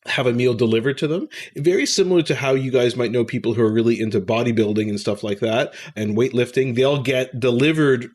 S1: have a meal delivered to them. Very similar to how you guys might know people who are really into bodybuilding and stuff like that and weightlifting. They'll get delivered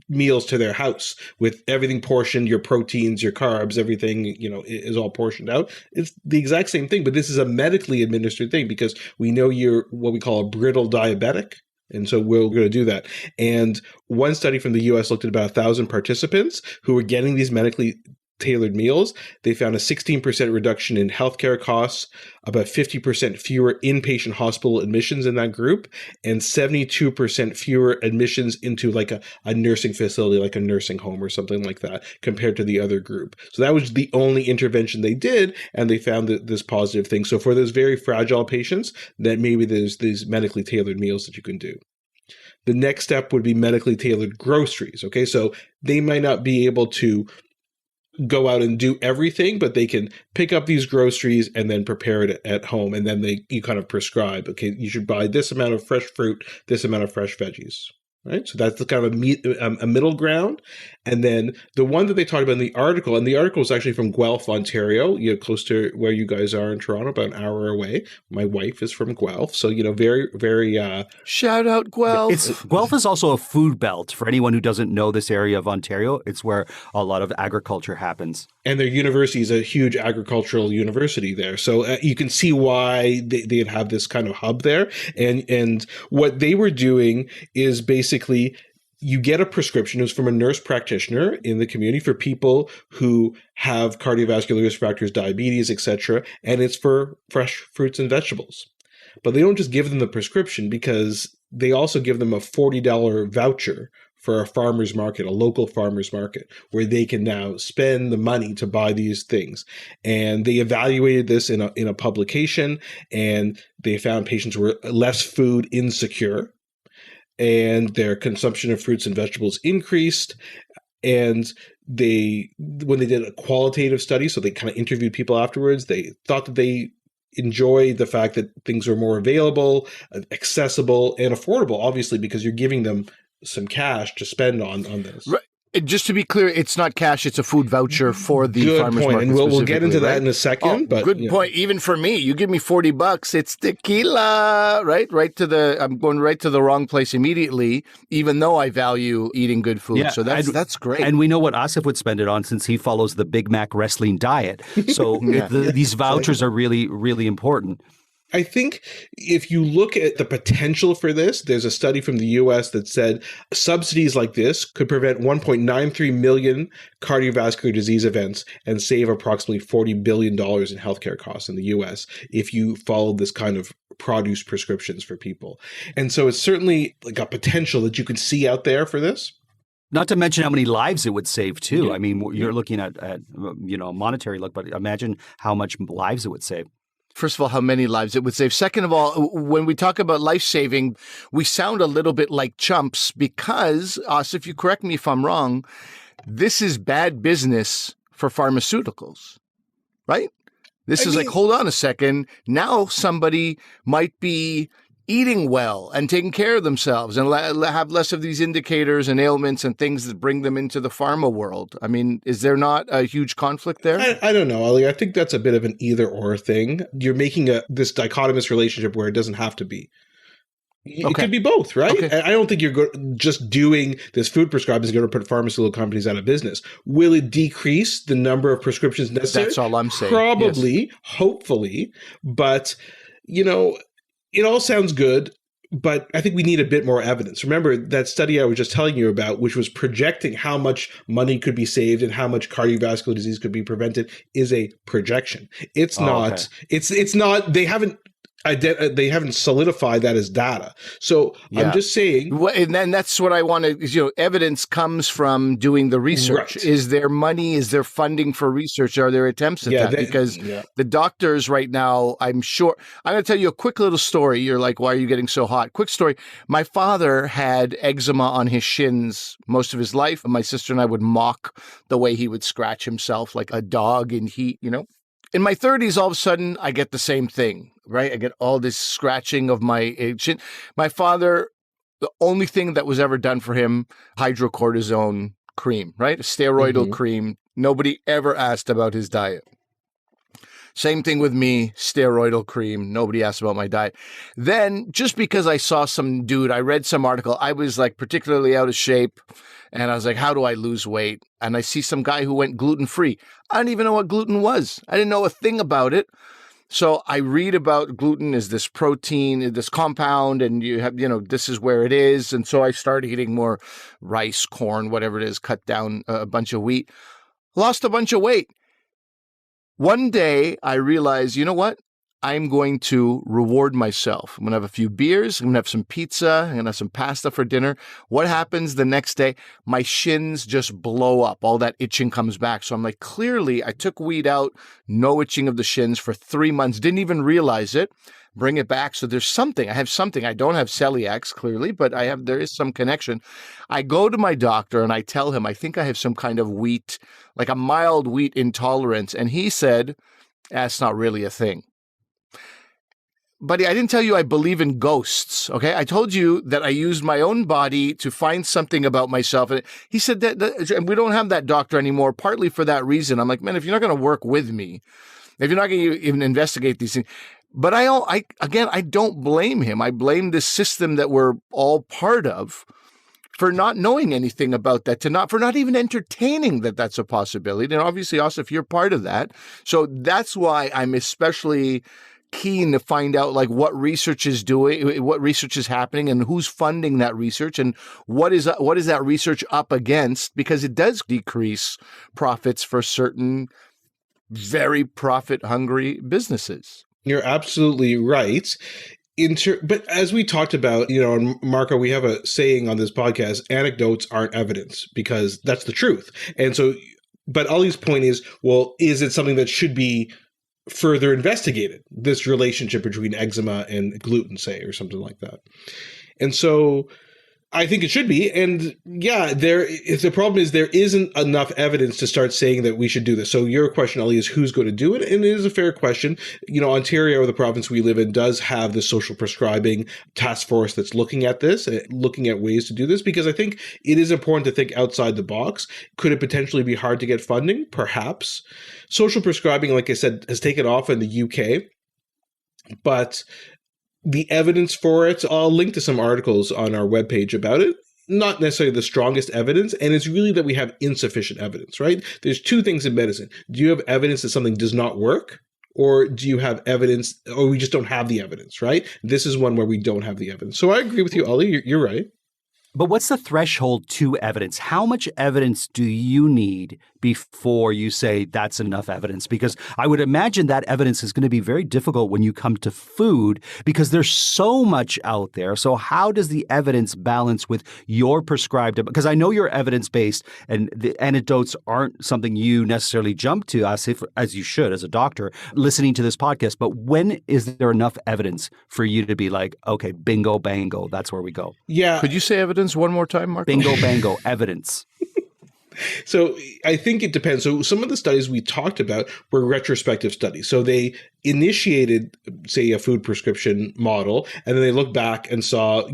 S1: meals to their house with everything portioned, your proteins, your carbs, everything, is all portioned out. It's the exact same thing, but this is a medically administered thing because we know you're what we call a brittle diabetic. And so we're going to do that. And one study from the US looked at about 1,000 participants who were getting these medically tailored meals. They found a 16% reduction in healthcare costs, about 50% fewer inpatient hospital admissions in that group, and 72% fewer admissions into like a nursing facility, like a nursing home or something like that, compared to the other group. So that was the only intervention they did, and they found this positive thing. So for those very fragile patients, that maybe there's these medically tailored meals that you can do. The next step would be medically tailored groceries. Okay, so they might not be able to go out and do everything, but they can pick up these groceries and then prepare it at home. And then you kind of prescribe, okay, you should buy this amount of fresh fruit, this amount of fresh veggies. Right. So that's the kind of a middle ground. And then the one that they talked about in the article, and the article is actually from Guelph, Ontario, close to where you guys are in Toronto, about an hour away. My wife is from Guelph. So, very, very...
S2: shout out Guelph.
S3: Guelph is also a food belt. For anyone who doesn't know this area of Ontario, it's where a lot of agriculture happens.
S1: And their university is a huge agricultural university there. So you can see why they'd have this kind of hub there. And what they were doing is basically you get a prescription. It was from a nurse practitioner in the community for people who have cardiovascular risk factors, diabetes, etc. And it's for fresh fruits and vegetables. But they don't just give them the prescription because they also give them a $40 voucher for a farmer's market, a local farmer's market, where they can now spend the money to buy these things. And they evaluated this in a publication, and they found patients were less food insecure, and their consumption of fruits and vegetables increased. And when they did a qualitative study, so they kind of interviewed people afterwards, they thought that they enjoyed the fact that things were more available, accessible, and affordable, obviously, because you're giving them some cash to spend on this.
S2: Right. Just to be clear, it's not cash, it's a food voucher for the farmer's market.
S1: And we'll get into that in a second. But
S2: good point. Even for me, you give me $40, it's tequila, right? I'm going right to the wrong place immediately, even though I value eating good food.
S3: Yeah,
S2: so that's great.
S3: And we know what Asif would spend it on since he follows the Big Mac wrestling diet. So these vouchers are really, really important.
S1: I think if you look at the potential for this, there's a study from the US that said subsidies like this could prevent 1.93 million cardiovascular disease events and save approximately $40 billion in healthcare costs in the US if you follow this kind of produce prescriptions for people. And so it's certainly like a potential that you can see out there for this.
S3: Not to mention how many lives it would save, too. Yeah. I mean, you're looking at monetary look, but imagine how much lives it would save.
S2: First of all, how many lives it would save. Second of all, when we talk about life saving, we sound a little bit like chumps because, if you correct me if I'm wrong, this is bad business for pharmaceuticals, right? This is like, hold on a second. Now somebody might be eating well and taking care of themselves and have less of these indicators and ailments and things that bring them into the pharma world. I mean, is there not a huge conflict there?
S1: I don't know, Ali. I think that's a bit of an either or thing. You're making this dichotomous relationship where it doesn't have to be. It could be both, right? Okay. I don't think just doing this food prescribing is going to put pharmaceutical companies out of business. Will it decrease the number of prescriptions necessary?
S2: That's all I'm saying.
S1: Probably,
S2: yes.
S1: Hopefully. But, it all sounds good, but I think we need a bit more evidence. Remember that study I was just telling you about, which was projecting how much money could be saved and how much cardiovascular disease could be prevented, is a projection. It's not. Okay. It's not. They haven't solidified that as data. So yeah. I'm just saying.
S2: Well, and then that's what I want to, evidence comes from doing the research. Right. Is there money? Is there funding for research? Are there attempts at that? Because the doctors right now, I'm sure, I'm going to tell you a quick little story. You're like, why are you getting so hot? Quick story. My father had eczema on his shins most of his life. My sister and I would mock the way he would scratch himself like a dog in heat, In my 30s, all of a sudden, I get the same thing, right? I get all this scratching of my chin. My father, the only thing that was ever done for him, hydrocortisone cream, right? A steroidal cream. Nobody ever asked about his diet. Same thing with me, steroidal cream. Nobody asked about my diet. Then, just because I saw some dude, I read some article, I was like particularly out of shape. And I was like, how do I lose weight? And I see some guy who went gluten-free. I didn't even know what gluten was. I didn't know a thing about it. So I read about gluten is this protein, this compound, and you have, this is where it is. And so I started eating more rice, corn, whatever it is, cut down a bunch of wheat, lost a bunch of weight. One day I realized, you know what? I'm going to reward myself. I'm going to have a few beers. I'm going to have some pizza. I'm going to have some pasta for dinner. What happens the next day? My shins just blow up. All that itching comes back. So I'm like, clearly I took weed out, no itching of the shins for 3 months. Didn't even realize it. Bring it back. So there's something. I have something. I don't have celiacs clearly, but there is some connection. I go to my doctor and I tell him, I think I have some kind of wheat, like a mild wheat intolerance. And he said, that's not really a thing. Buddy, I didn't tell you I believe in ghosts, okay? I told you that I used my own body to find something about myself. And he said that and we don't have that doctor anymore, partly for that reason. I'm like, man, if you're not going to work with me, if you're not going to even investigate these things. But I don't blame him. I blame the system that we're all part of for not knowing anything about that, for not even entertaining that that's a possibility. And obviously, Asif, you're part of that. So that's why I'm especially keen to find out like what research is doing, what research is happening, and who's funding that research, and what is that research up against, because it does decrease profits for certain very profit-hungry businesses.
S1: You're absolutely right. But as we talked about, and Marco, we have a saying on this podcast, anecdotes aren't evidence, because that's the truth. And so, but Ali's point is, well, is it something that should be further investigated, this relationship between eczema and gluten, say, or something like that? And so I think it should be. And yeah, the problem is there isn't enough evidence to start saying that we should do this. So your question, Ali, is who's going to do it? And it is a fair question. Ontario, the province we live in, does have the social prescribing task force that's looking at this, looking at ways to do this, because I think it is important to think outside the box. Could it potentially be hard to get funding? Perhaps. Social prescribing, like I said, has taken off in the UK, but the evidence for it, I'll link to some articles on our webpage about it. Not necessarily the strongest evidence, and it's really that we have insufficient evidence, right? There's two things in medicine. Do you have evidence that something does not work, or do you have evidence, or we just don't have the evidence, right? This is one where we don't have the evidence. So I agree with you, Ollie. You're right.
S3: But what's the threshold to evidence? How much evidence do you need before you say that's enough evidence? Because I would imagine that evidence is going to be very difficult when you come to food because there's so much out there. So how does the evidence balance with your prescribed? Because I know you're evidence-based and the anecdotes aren't something you necessarily jump to, Asif, as you should as a doctor, listening to this podcast. But when is there enough evidence for you to be like, okay, bingo, bango, that's where we go?
S1: Yeah.
S2: Could you say evidence one more time, Marco?
S3: Bingo, bango, evidence.
S1: So I think it depends. So some of the studies we talked about were retrospective studies. So they initiated, say, a food prescription model, and then they looked back and saw,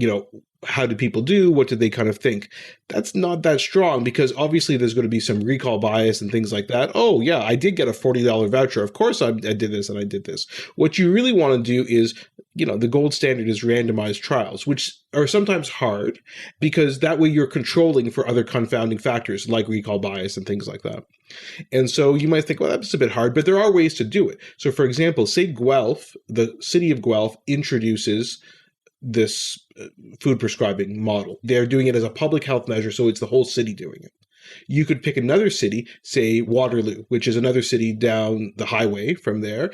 S1: how did people do? What did they kind of think? That's not that strong because obviously there's going to be some recall bias and things like that. Oh, yeah, I did get a $40 voucher. Of course I did this and I did this. What you really want to do is, the gold standard is randomized trials, which are sometimes hard because that way you're controlling for other confounding factors like recall bias and things like that. And so you might think, well, that's a bit hard, but there are ways to do it. So for example, say Guelph, the city of Guelph introduces this food prescribing model. They're doing it as a public health measure, so it's the whole city doing it. You could pick another city, say Waterloo, which is another city down the highway from there,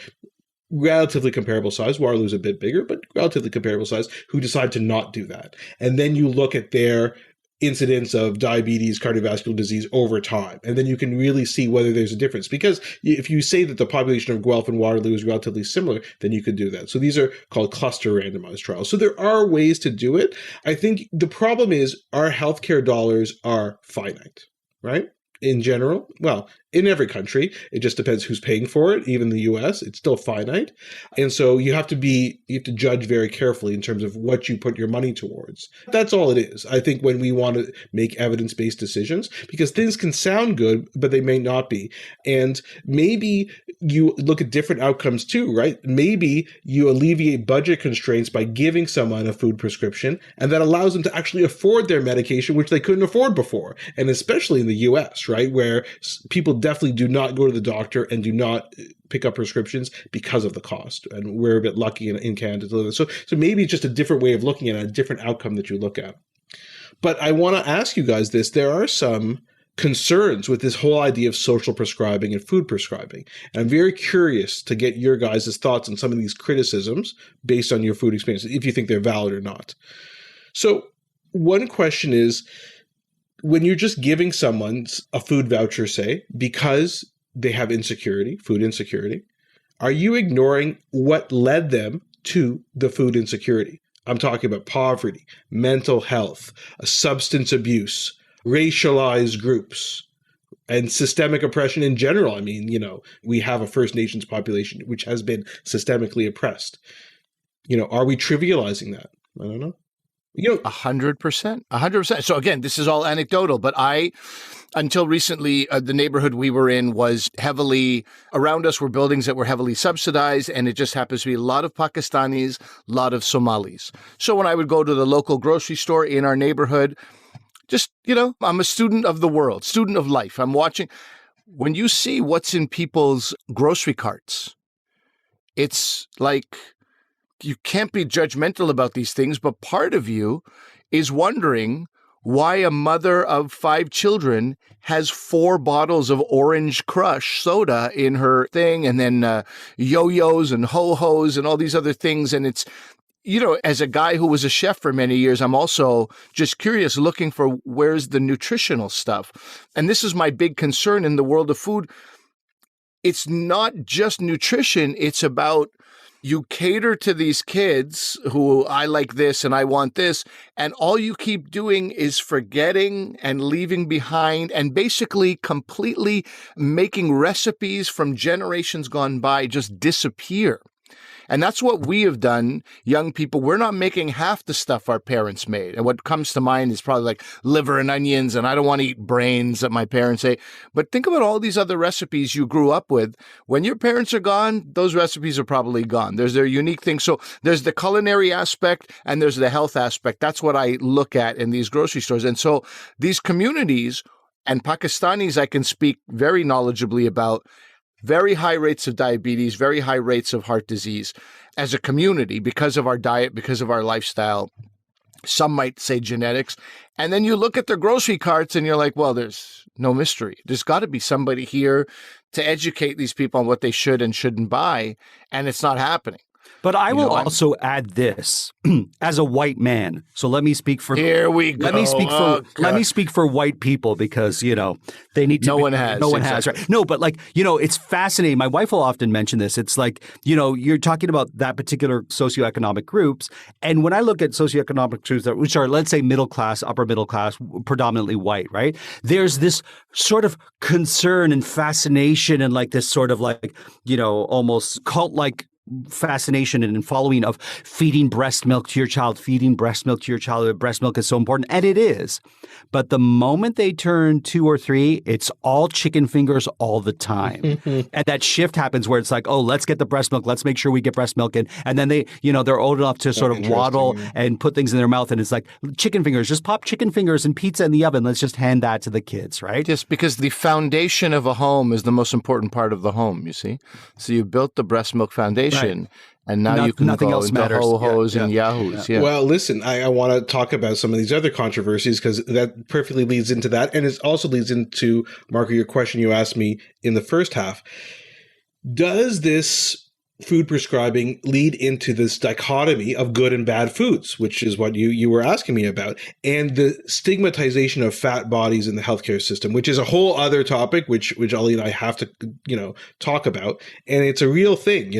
S1: relatively comparable size. Waterloo's a bit bigger, but relatively comparable size, who decide to not do that. And then you look at their incidence of diabetes, cardiovascular disease over time. And then you can really see whether there's a difference. Because if you say that the population of Guelph and Waterloo is relatively similar, then you could do that. So these are called cluster randomized trials. So there are ways to do it. I think the problem is our healthcare dollars are finite, right? In general, well, in every country, it just depends who's paying for it. Even the US, it's still finite. And so you have to judge very carefully in terms of what you put your money towards. That's all it is. I think when we want to make evidence-based decisions, because things can sound good, but they may not be. And maybe you look at different outcomes too, right? Maybe you alleviate budget constraints by giving someone a food prescription, and that allows them to actually afford their medication, which they couldn't afford before. And especially in the US, right, where people definitely do not go to the doctor and do not pick up prescriptions because of the cost. And we're a bit lucky in Canada to live. So maybe it's just a different way of looking at it, a different outcome that you look at. But I want to ask you guys this. There are some concerns with this whole idea of social prescribing and food prescribing. And I'm very curious to get your guys' thoughts on some of these criticisms based on your food experience, if you think they're valid or not. So one question is, when you're just giving someone a food voucher, say, because they have insecurity, food insecurity, are you ignoring what led them to the food insecurity? I'm talking about poverty, mental health, substance abuse, racialized groups, and systemic oppression in general. I mean, we have a First Nations population which has been systemically oppressed. Are we trivializing that? I don't know.
S2: 100%. 100%. So again, this is all anecdotal, but until recently, the neighborhood we were in was heavily, around us were buildings that were heavily subsidized, and it just happens to be a lot of Pakistanis, a lot of Somalis. So when I would go to the local grocery store in our neighborhood, just, I'm a student of the world, student of life. I'm watching. When you see what's in people's grocery carts, it's like, you can't be judgmental about these things, but part of you is wondering why a mother of 5 children has 4 bottles of Orange Crush soda in her thing, and then yo-yos and ho-hos and all these other things. And it's, as a guy who was a chef for many years, I'm also just curious, looking for where's the nutritional stuff. And this is my big concern in the world of food. It's not just nutrition. It's about you cater to these kids who I like this and I want this, and all you keep doing is forgetting and leaving behind and basically completely making recipes from generations gone by just disappear. And that's what we have done, young people. We're not making half the stuff our parents made. And what comes to mind is probably like liver and onions, and I don't want to eat brains that my parents ate. But think about all these other recipes you grew up with. When your parents are gone, those recipes are probably gone. There's their unique thing. So there's the culinary aspect and there's the health aspect. That's what I look at in these grocery stores. And so these communities, and Pakistanis I can speak very knowledgeably about, very high rates of diabetes, very high rates of heart disease as a community because of our diet, because of our lifestyle. Some might say genetics. And then you look at their grocery carts and you're like, well, there's no mystery. There's got to be somebody here to educate these people on what they should and shouldn't buy. And it's not happening.
S3: But I will also add this as a white man. So let me speak for
S2: Here we go.
S3: Let me speak for white people because, they need to
S2: No one has,
S3: right? No, but it's fascinating. My wife will often mention this. It's like, you're talking about that particular socioeconomic groups. And when I look at socioeconomic groups which are, let's say, middle class, upper middle class, predominantly white, right? There's this sort of concern and fascination and this sort of almost cult-like fascination and following of feeding breast milk to your child, breast milk is so important. And it is. But the moment they turn 2 or 3, it's all chicken fingers all the time. And that shift happens where it's like, oh, let's get the breast milk. Let's make sure we get breast milk in. And then they, they're old enough to sort of waddle and put things in their mouth. And it's like chicken fingers, just pop chicken fingers and pizza in the oven. Let's just hand that to the kids, right?
S2: Just because the foundation of a home is the most important part of the home, you see? So you built the breast milk foundation. Right. And now you can go into ho-hos and yahoos. Yeah.
S1: Well, listen, I want to talk about some of these other controversies because that perfectly leads into that. And it also leads into, Marco, your question you asked me in the first half. Does this food prescribing lead into this dichotomy of good and bad foods, which is what you were asking me about, and the stigmatization of fat bodies in the healthcare system, which is a whole other topic, which Ali and I have to, talk about. And it's a real thing,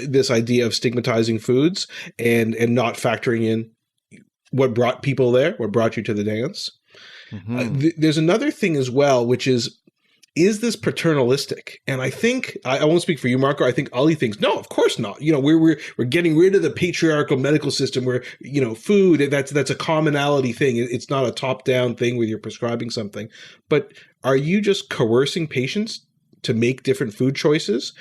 S1: this idea of stigmatizing foods and not factoring in what brought people there, what brought you to the dance. There's another thing as well, which is this paternalistic? And I think, I won't speak for you, Marco, I think Ali thinks, no, of course not. We're getting rid of the patriarchal medical system where, food, that's a commonality thing. It's not a top-down thing where you're prescribing something. But are you just coercing patients to make different food choices?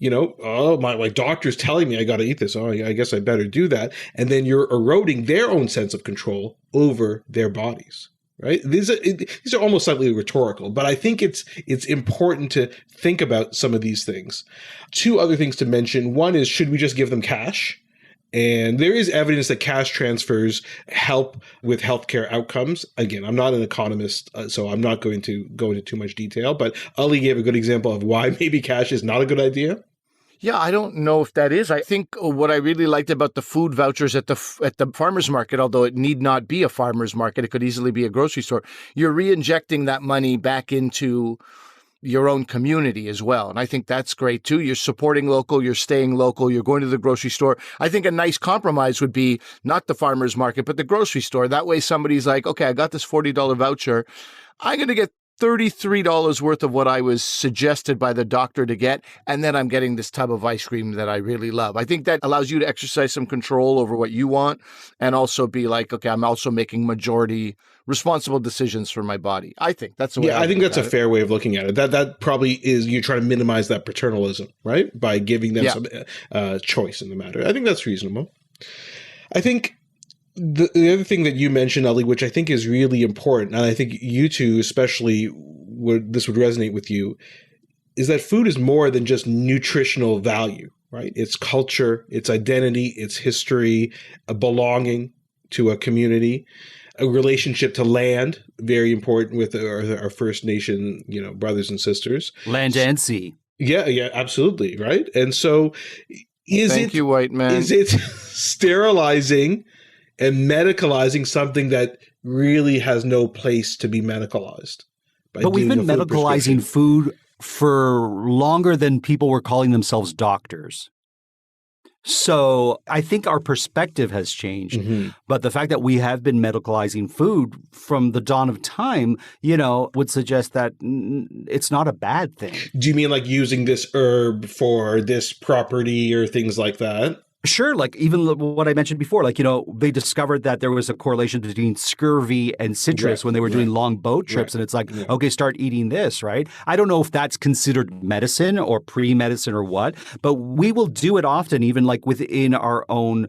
S1: Oh, my doctor's telling me I got to eat this. Oh, I guess I better do that. And then you're eroding their own sense of control over their bodies. Right? These are almost slightly rhetorical, but I think it's important to think about some of these things. 2 other things to mention. One is, should we just give them cash? And there is evidence that cash transfers help with healthcare outcomes. Again, I'm not an economist, so I'm not going to go into too much detail, but Ali gave a good example of why maybe cash is not a good idea.
S2: Yeah, I don't know if that is. I think what I really liked about the food vouchers at the farmer's market, although it need not be a farmer's market, it could easily be a grocery store, you're re-injecting that money back into your own community as well. And I think that's great too. You're supporting local, you're staying local, you're going to the grocery store. I think a nice compromise would be not the farmer's market, but the grocery store. That way somebody's like, okay, I got this $40 voucher. I'm going to get $33 worth of what I was suggested by the doctor to get, and then I'm getting this tub of ice cream that I really love. I think that allows you to exercise some control over what you want and also be like, okay, I'm also making majority responsible decisions for my body. I think that's the way
S1: I think that's a fair way of looking at it. That probably is, you're trying to minimize that paternalism, right? By giving them some choice in the matter. I think that's reasonable. I think the other thing that you mentioned, Ali, which I think is really important, and I think you two especially this would resonate with you, is that food is more than just nutritional value, right? It's culture, it's identity, it's history, a belonging to a community, a relationship to land, very important with our First Nation, brothers and sisters.
S3: Land and sea.
S1: Yeah, absolutely, right? And so
S2: Thank you, white man.
S1: Is it sterilizing and medicalizing something that really has no place to be medicalized?
S3: But we've been medicalizing food for longer than people were calling themselves doctors. So I think our perspective has changed. But the fact that we have been medicalizing food from the dawn of time, would suggest that it's not a bad thing.
S1: Do you mean like using this herb for this property or things like that?
S3: Sure, like even what I mentioned before, like, they discovered that there was a correlation between scurvy and citrus
S1: Right,
S3: when they were doing
S1: right,
S3: long boat trips.
S1: right.
S3: And it's like,
S1: Yeah.
S3: okay, start eating this, right? I don't know if that's considered medicine or pre-medicine or what, but we will do it often, even like within our own,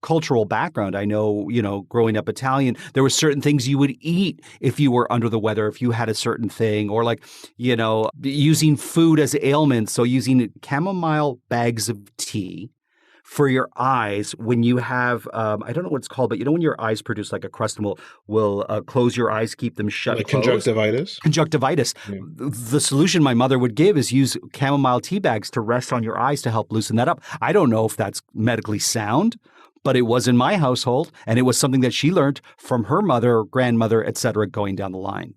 S3: cultural background. I know, growing up Italian, there were certain things you would eat if you were under the weather, if you had a certain thing, or like, using food as ailments. So using chamomile bags of tea for your eyes when you have, I don't know what it's called, but when your eyes produce like a crust and will close your eyes, keep them shut
S1: Like
S3: closed.
S1: conjunctivitis.
S3: Conjunctivitis.
S1: Yeah.
S3: The solution my mother would give is use chamomile tea bags to rest on your eyes to help loosen that up. I don't know if that's medically sound, but it was in my household, and it was something that she learned from her mother, grandmother, et cetera, going down the line.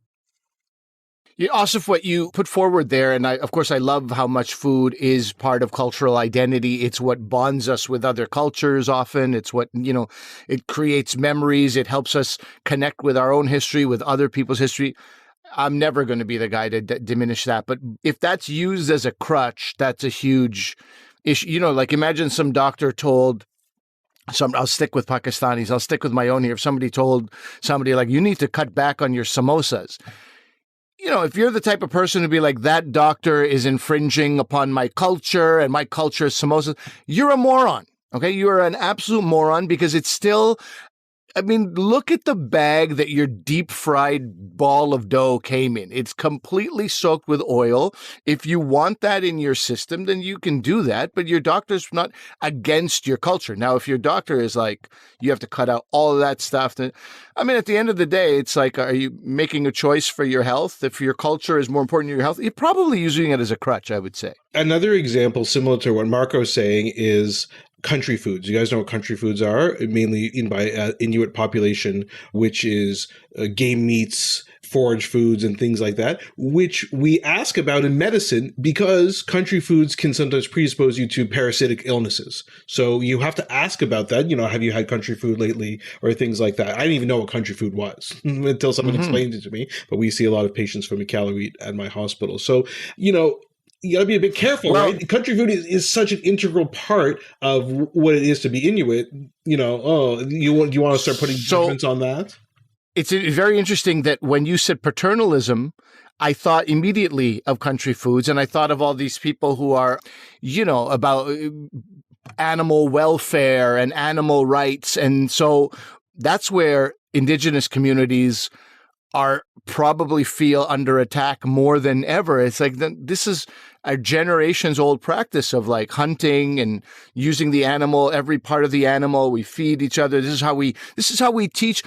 S2: Yeah, Asif, what you put forward there, and of course I love how much food is part of cultural identity. It's what bonds us with other cultures often. It's what, it creates memories. It helps us connect with our own history, with other people's history. I'm never going to be the guy to diminish that. But if that's used as a crutch, that's a huge issue. Like imagine some doctor told I'll stick with Pakistanis. I'll stick with my own here. If somebody told somebody like, you need to cut back on your samosas. If you're the type of person to be like, that doctor is infringing upon my culture and my culture is samosas, you're a moron. Okay. You're an absolute moron because it's still, look at the bag that your deep fried ball of dough came in. It's completely soaked with oil. If you want that in your system, then you can do that, but your doctor's not against your culture. Now, if your doctor is like, you have to cut out all of that stuff, then, at the end of the day, it's like, are you making a choice for your health? If your culture is more important to your health, you're probably using it as a crutch, I would say.
S1: Another example similar to what Marco's saying is country foods. You guys know what country foods are? Mainly eaten by Inuit population, which is game meats, forage foods, and things like that, which we ask about in medicine because country foods can sometimes predispose you to parasitic illnesses. So you have to ask about that. Have you had country food lately or things like that? I didn't even know what country food was until someone explained it to me. But we see a lot of patients from Iqaluit at my hospital. So, you got to be a bit careful, right? Country food is such an integral part of what it is to be Inuit. You want to start putting judgments on that?
S2: It's very interesting that when you said paternalism, I thought immediately of country foods, and I thought of all these people who are, about animal welfare and animal rights. And so that's where Indigenous communities are probably feel under attack more than ever. It's like this is a generations old practice of like hunting and using the animal, every part of the animal. We feed each other. This is how we teach.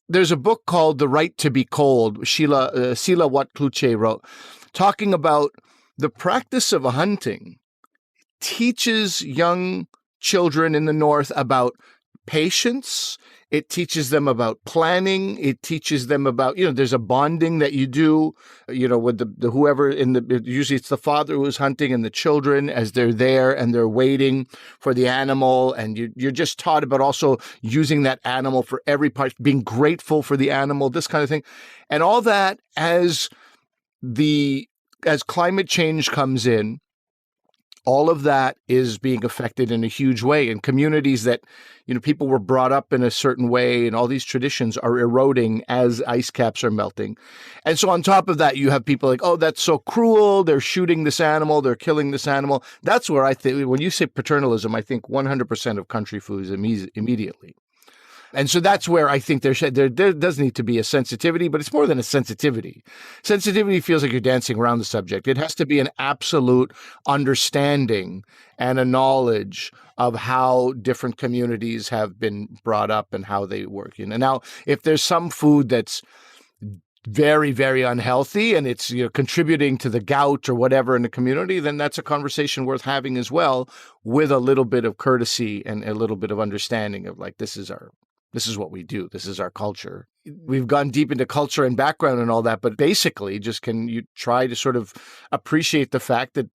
S2: There's a book called The Right to Be Cold, Sila Watkluche wrote, talking about the practice of hunting teaches young children in the North about patience. It teaches them about planning. It teaches them about, there's a bonding that you do, with the whoever usually it's the father who's hunting and the children as they're there and they're waiting for the animal. And you're just taught about also using that animal for every part, being grateful for the animal, this kind of thing. And all that as climate change comes in, all of that is being affected in a huge way. And communities that, people were brought up in a certain way and all these traditions are eroding as ice caps are melting. And so on top of that, you have people like, oh, that's so cruel. They're shooting this animal. They're killing this animal. That's where I think, when you say paternalism, I think 100% of country foods immediately. And so that's where I think there does need to be a sensitivity, but it's more than a sensitivity. Sensitivity feels like you're dancing around the subject. It has to be an absolute understanding and a knowledge of how different communities have been brought up and how they work. Now, if there's some food that's very, very unhealthy and it's contributing to the gout or whatever in the community, then that's a conversation worth having as well, with a little bit of courtesy and a little bit of understanding of like, this is what we do. This is our culture. We've gone deep into culture and background and all that, but basically just can you try to sort of appreciate the fact that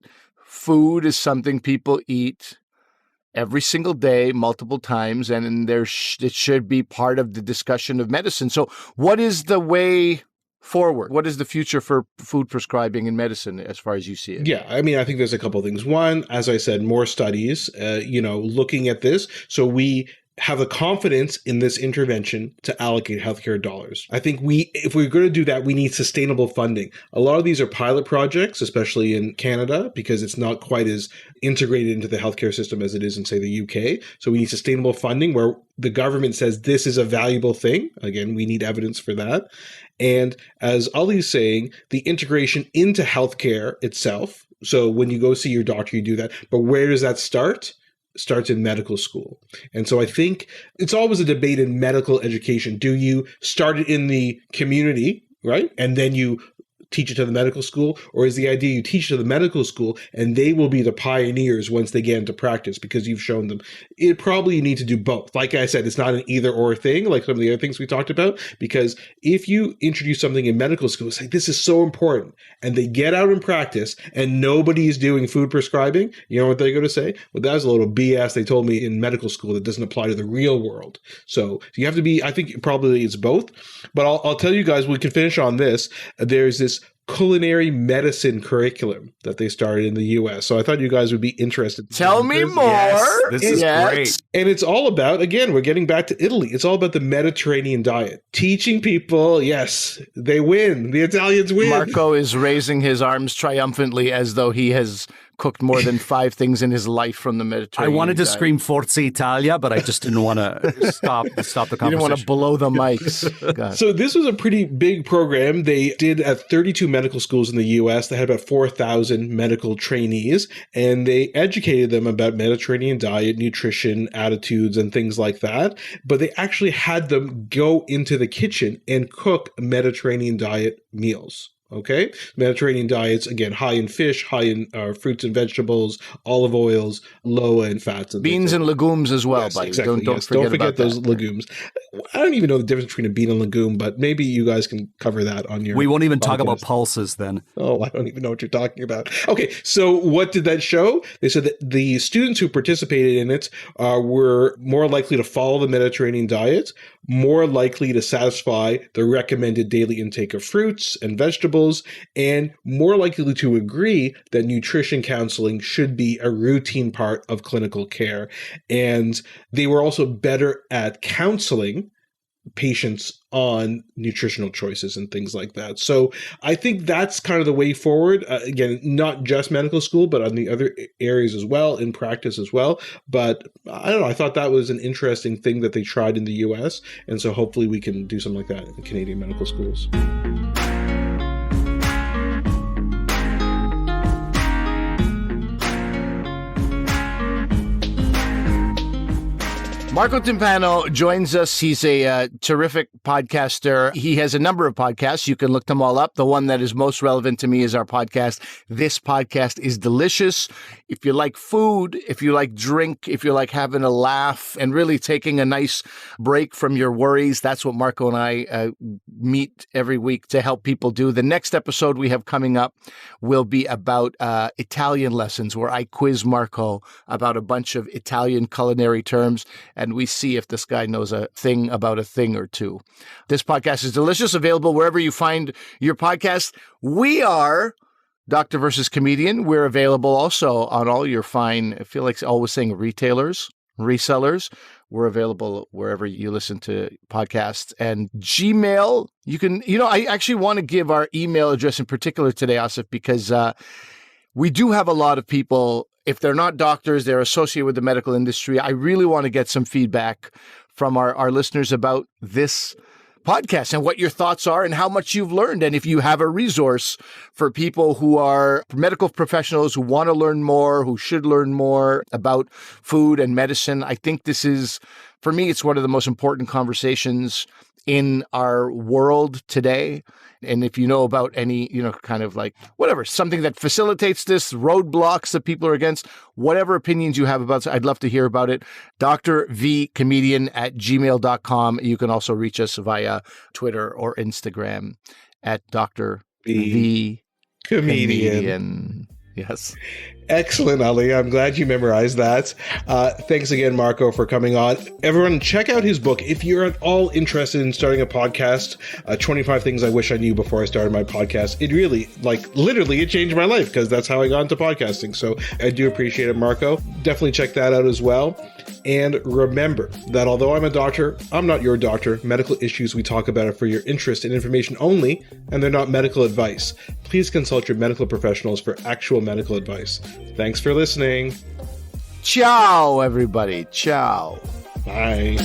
S2: food is something people eat every single day, multiple times, and it should be part of the discussion of medicine. So what is the way forward? What is the future for food prescribing in medicine as far as you see it?
S1: Yeah, I mean, I think there's a couple of things. One, as I said, more studies, looking at this. So we have the confidence in this intervention to allocate healthcare dollars. I think if we're going to do that, we need sustainable funding. A lot of these are pilot projects, especially in Canada, because it's not quite as integrated into the healthcare system as it is in, say, the UK. So we need sustainable funding where the government says this is a valuable thing. Again, we need evidence for that. And as Ali's saying, the integration into healthcare itself. So when you go see your doctor, you do that. But where does that start? Starts in medical school. And so I think it's always a debate in medical education. Do you start it in the community, right? And then you teach it to the medical school? Or is the idea you teach to the medical school and they will be the pioneers once they get into practice because you've shown them? It probably you need to do both. Like I said, it's not an either or thing like some of the other things we talked about, because if you introduce something in medical school, it's like, this is so important, and they get out in practice and nobody's doing food prescribing, you know what they're going to say? Well, that was a little BS they told me in medical school that doesn't apply to the real world. So you have to be, I think probably it's both, but I'll tell you guys, we can finish on this. There's this culinary medicine curriculum that they started in the US. So I thought you guys would be interested.
S2: Tell me more.
S3: Yes, this is great.
S1: And it's all about, again, we're getting back to Italy. It's all about the Mediterranean diet. Teaching people, yes, they win. The Italians win.
S2: Marco is raising his arms triumphantly as though he has cooked more than 5 things in his life from the Mediterranean.
S3: I wanted to
S2: diet.
S3: scream Forza Italia, but I just didn't want to stop the conversation.
S2: You didn't want to blow the mics. God.
S1: So this was a pretty big program. They did at 32 medical schools in the U.S. They had about 4,000 medical trainees, and they educated them about Mediterranean diet, nutrition, attitudes, and things like that. But they actually had them go into the kitchen and cook Mediterranean diet meals. Okay. Mediterranean diets, again, high in fish, high in fruits and vegetables, olive oils, low in fats. And
S2: beans and legumes as well,
S1: yes,
S2: buddy.
S1: exactly,
S2: Don't forget
S1: those
S2: that.
S1: legumes. I don't even know the difference between a bean and legume, but maybe you guys can cover that on your
S3: We won't even talk
S1: podcast.
S3: about pulses then.
S1: Oh, I don't even know what you're talking about. Okay, so what did that show? They said that the students who participated in it were more likely to follow the Mediterranean diet, more likely to satisfy the recommended daily intake of fruits and vegetables, and more likely to agree that nutrition counseling should be a routine part of clinical care. And they were also better at counseling patients on nutritional choices and things like that. So I think that's kind of the way forward. Again, not just medical school, but on the other areas as well, in practice as well. But I don't know, I thought that was an interesting thing that they tried in the US. And so hopefully we can do something like that in Canadian medical schools.
S2: Marco Timpano joins us. He's a terrific podcaster. He has a number of podcasts. You can look them all up. The one that is most relevant to me is our podcast. This podcast is delicious. If you like food, if you like drink, if you like having a laugh and really taking a nice break from your worries, that's what Marco and I meet every week to help people do. The next episode we have coming up will be about Italian lessons, where I quiz Marco about a bunch of Italian culinary terms, and we see if this guy knows a thing about a thing or two. This podcast is delicious, available wherever you find your podcast. We are Doctor versus Comedian. We're available also on all your fine, I feel like always saying retailers, resellers. We're available wherever you listen to podcasts. And Gmail, you can, I actually want to give our email address in particular today, Asif, because we do have a lot of people. If they're not doctors, they're associated with the medical industry. I really want to get some feedback from our listeners about this podcast and what your thoughts are and how much you've learned. And if you have a resource for people who are medical professionals who want to learn more, who should learn more about food and medicine, I think this is, for me, it's one of the most important conversations in our world today. And if you know about any, kind of like whatever, something that facilitates this, roadblocks that people are against, whatever opinions you have about it, I'd love to hear about it. drvcomedian@gmail.com. You can also reach us via Twitter or Instagram at Dr. V
S1: Comedian.
S2: Yes.
S1: Excellent, Ali. I'm glad you memorized that. Thanks again, Marco, for coming on. Everyone, check out his book. If you're at all interested in starting a podcast, 25 Things I Wish I Knew Before I Started My Podcast, it really, literally, it changed my life because that's how I got into podcasting. So I do appreciate it, Marco. Definitely check that out as well. And remember that although I'm a doctor, I'm not your doctor. Medical issues we talk about are for your interest and information only, and they're not medical advice. Please consult your medical professionals for actual medical advice. Thanks for listening.
S2: Ciao, everybody. Ciao.
S1: Bye.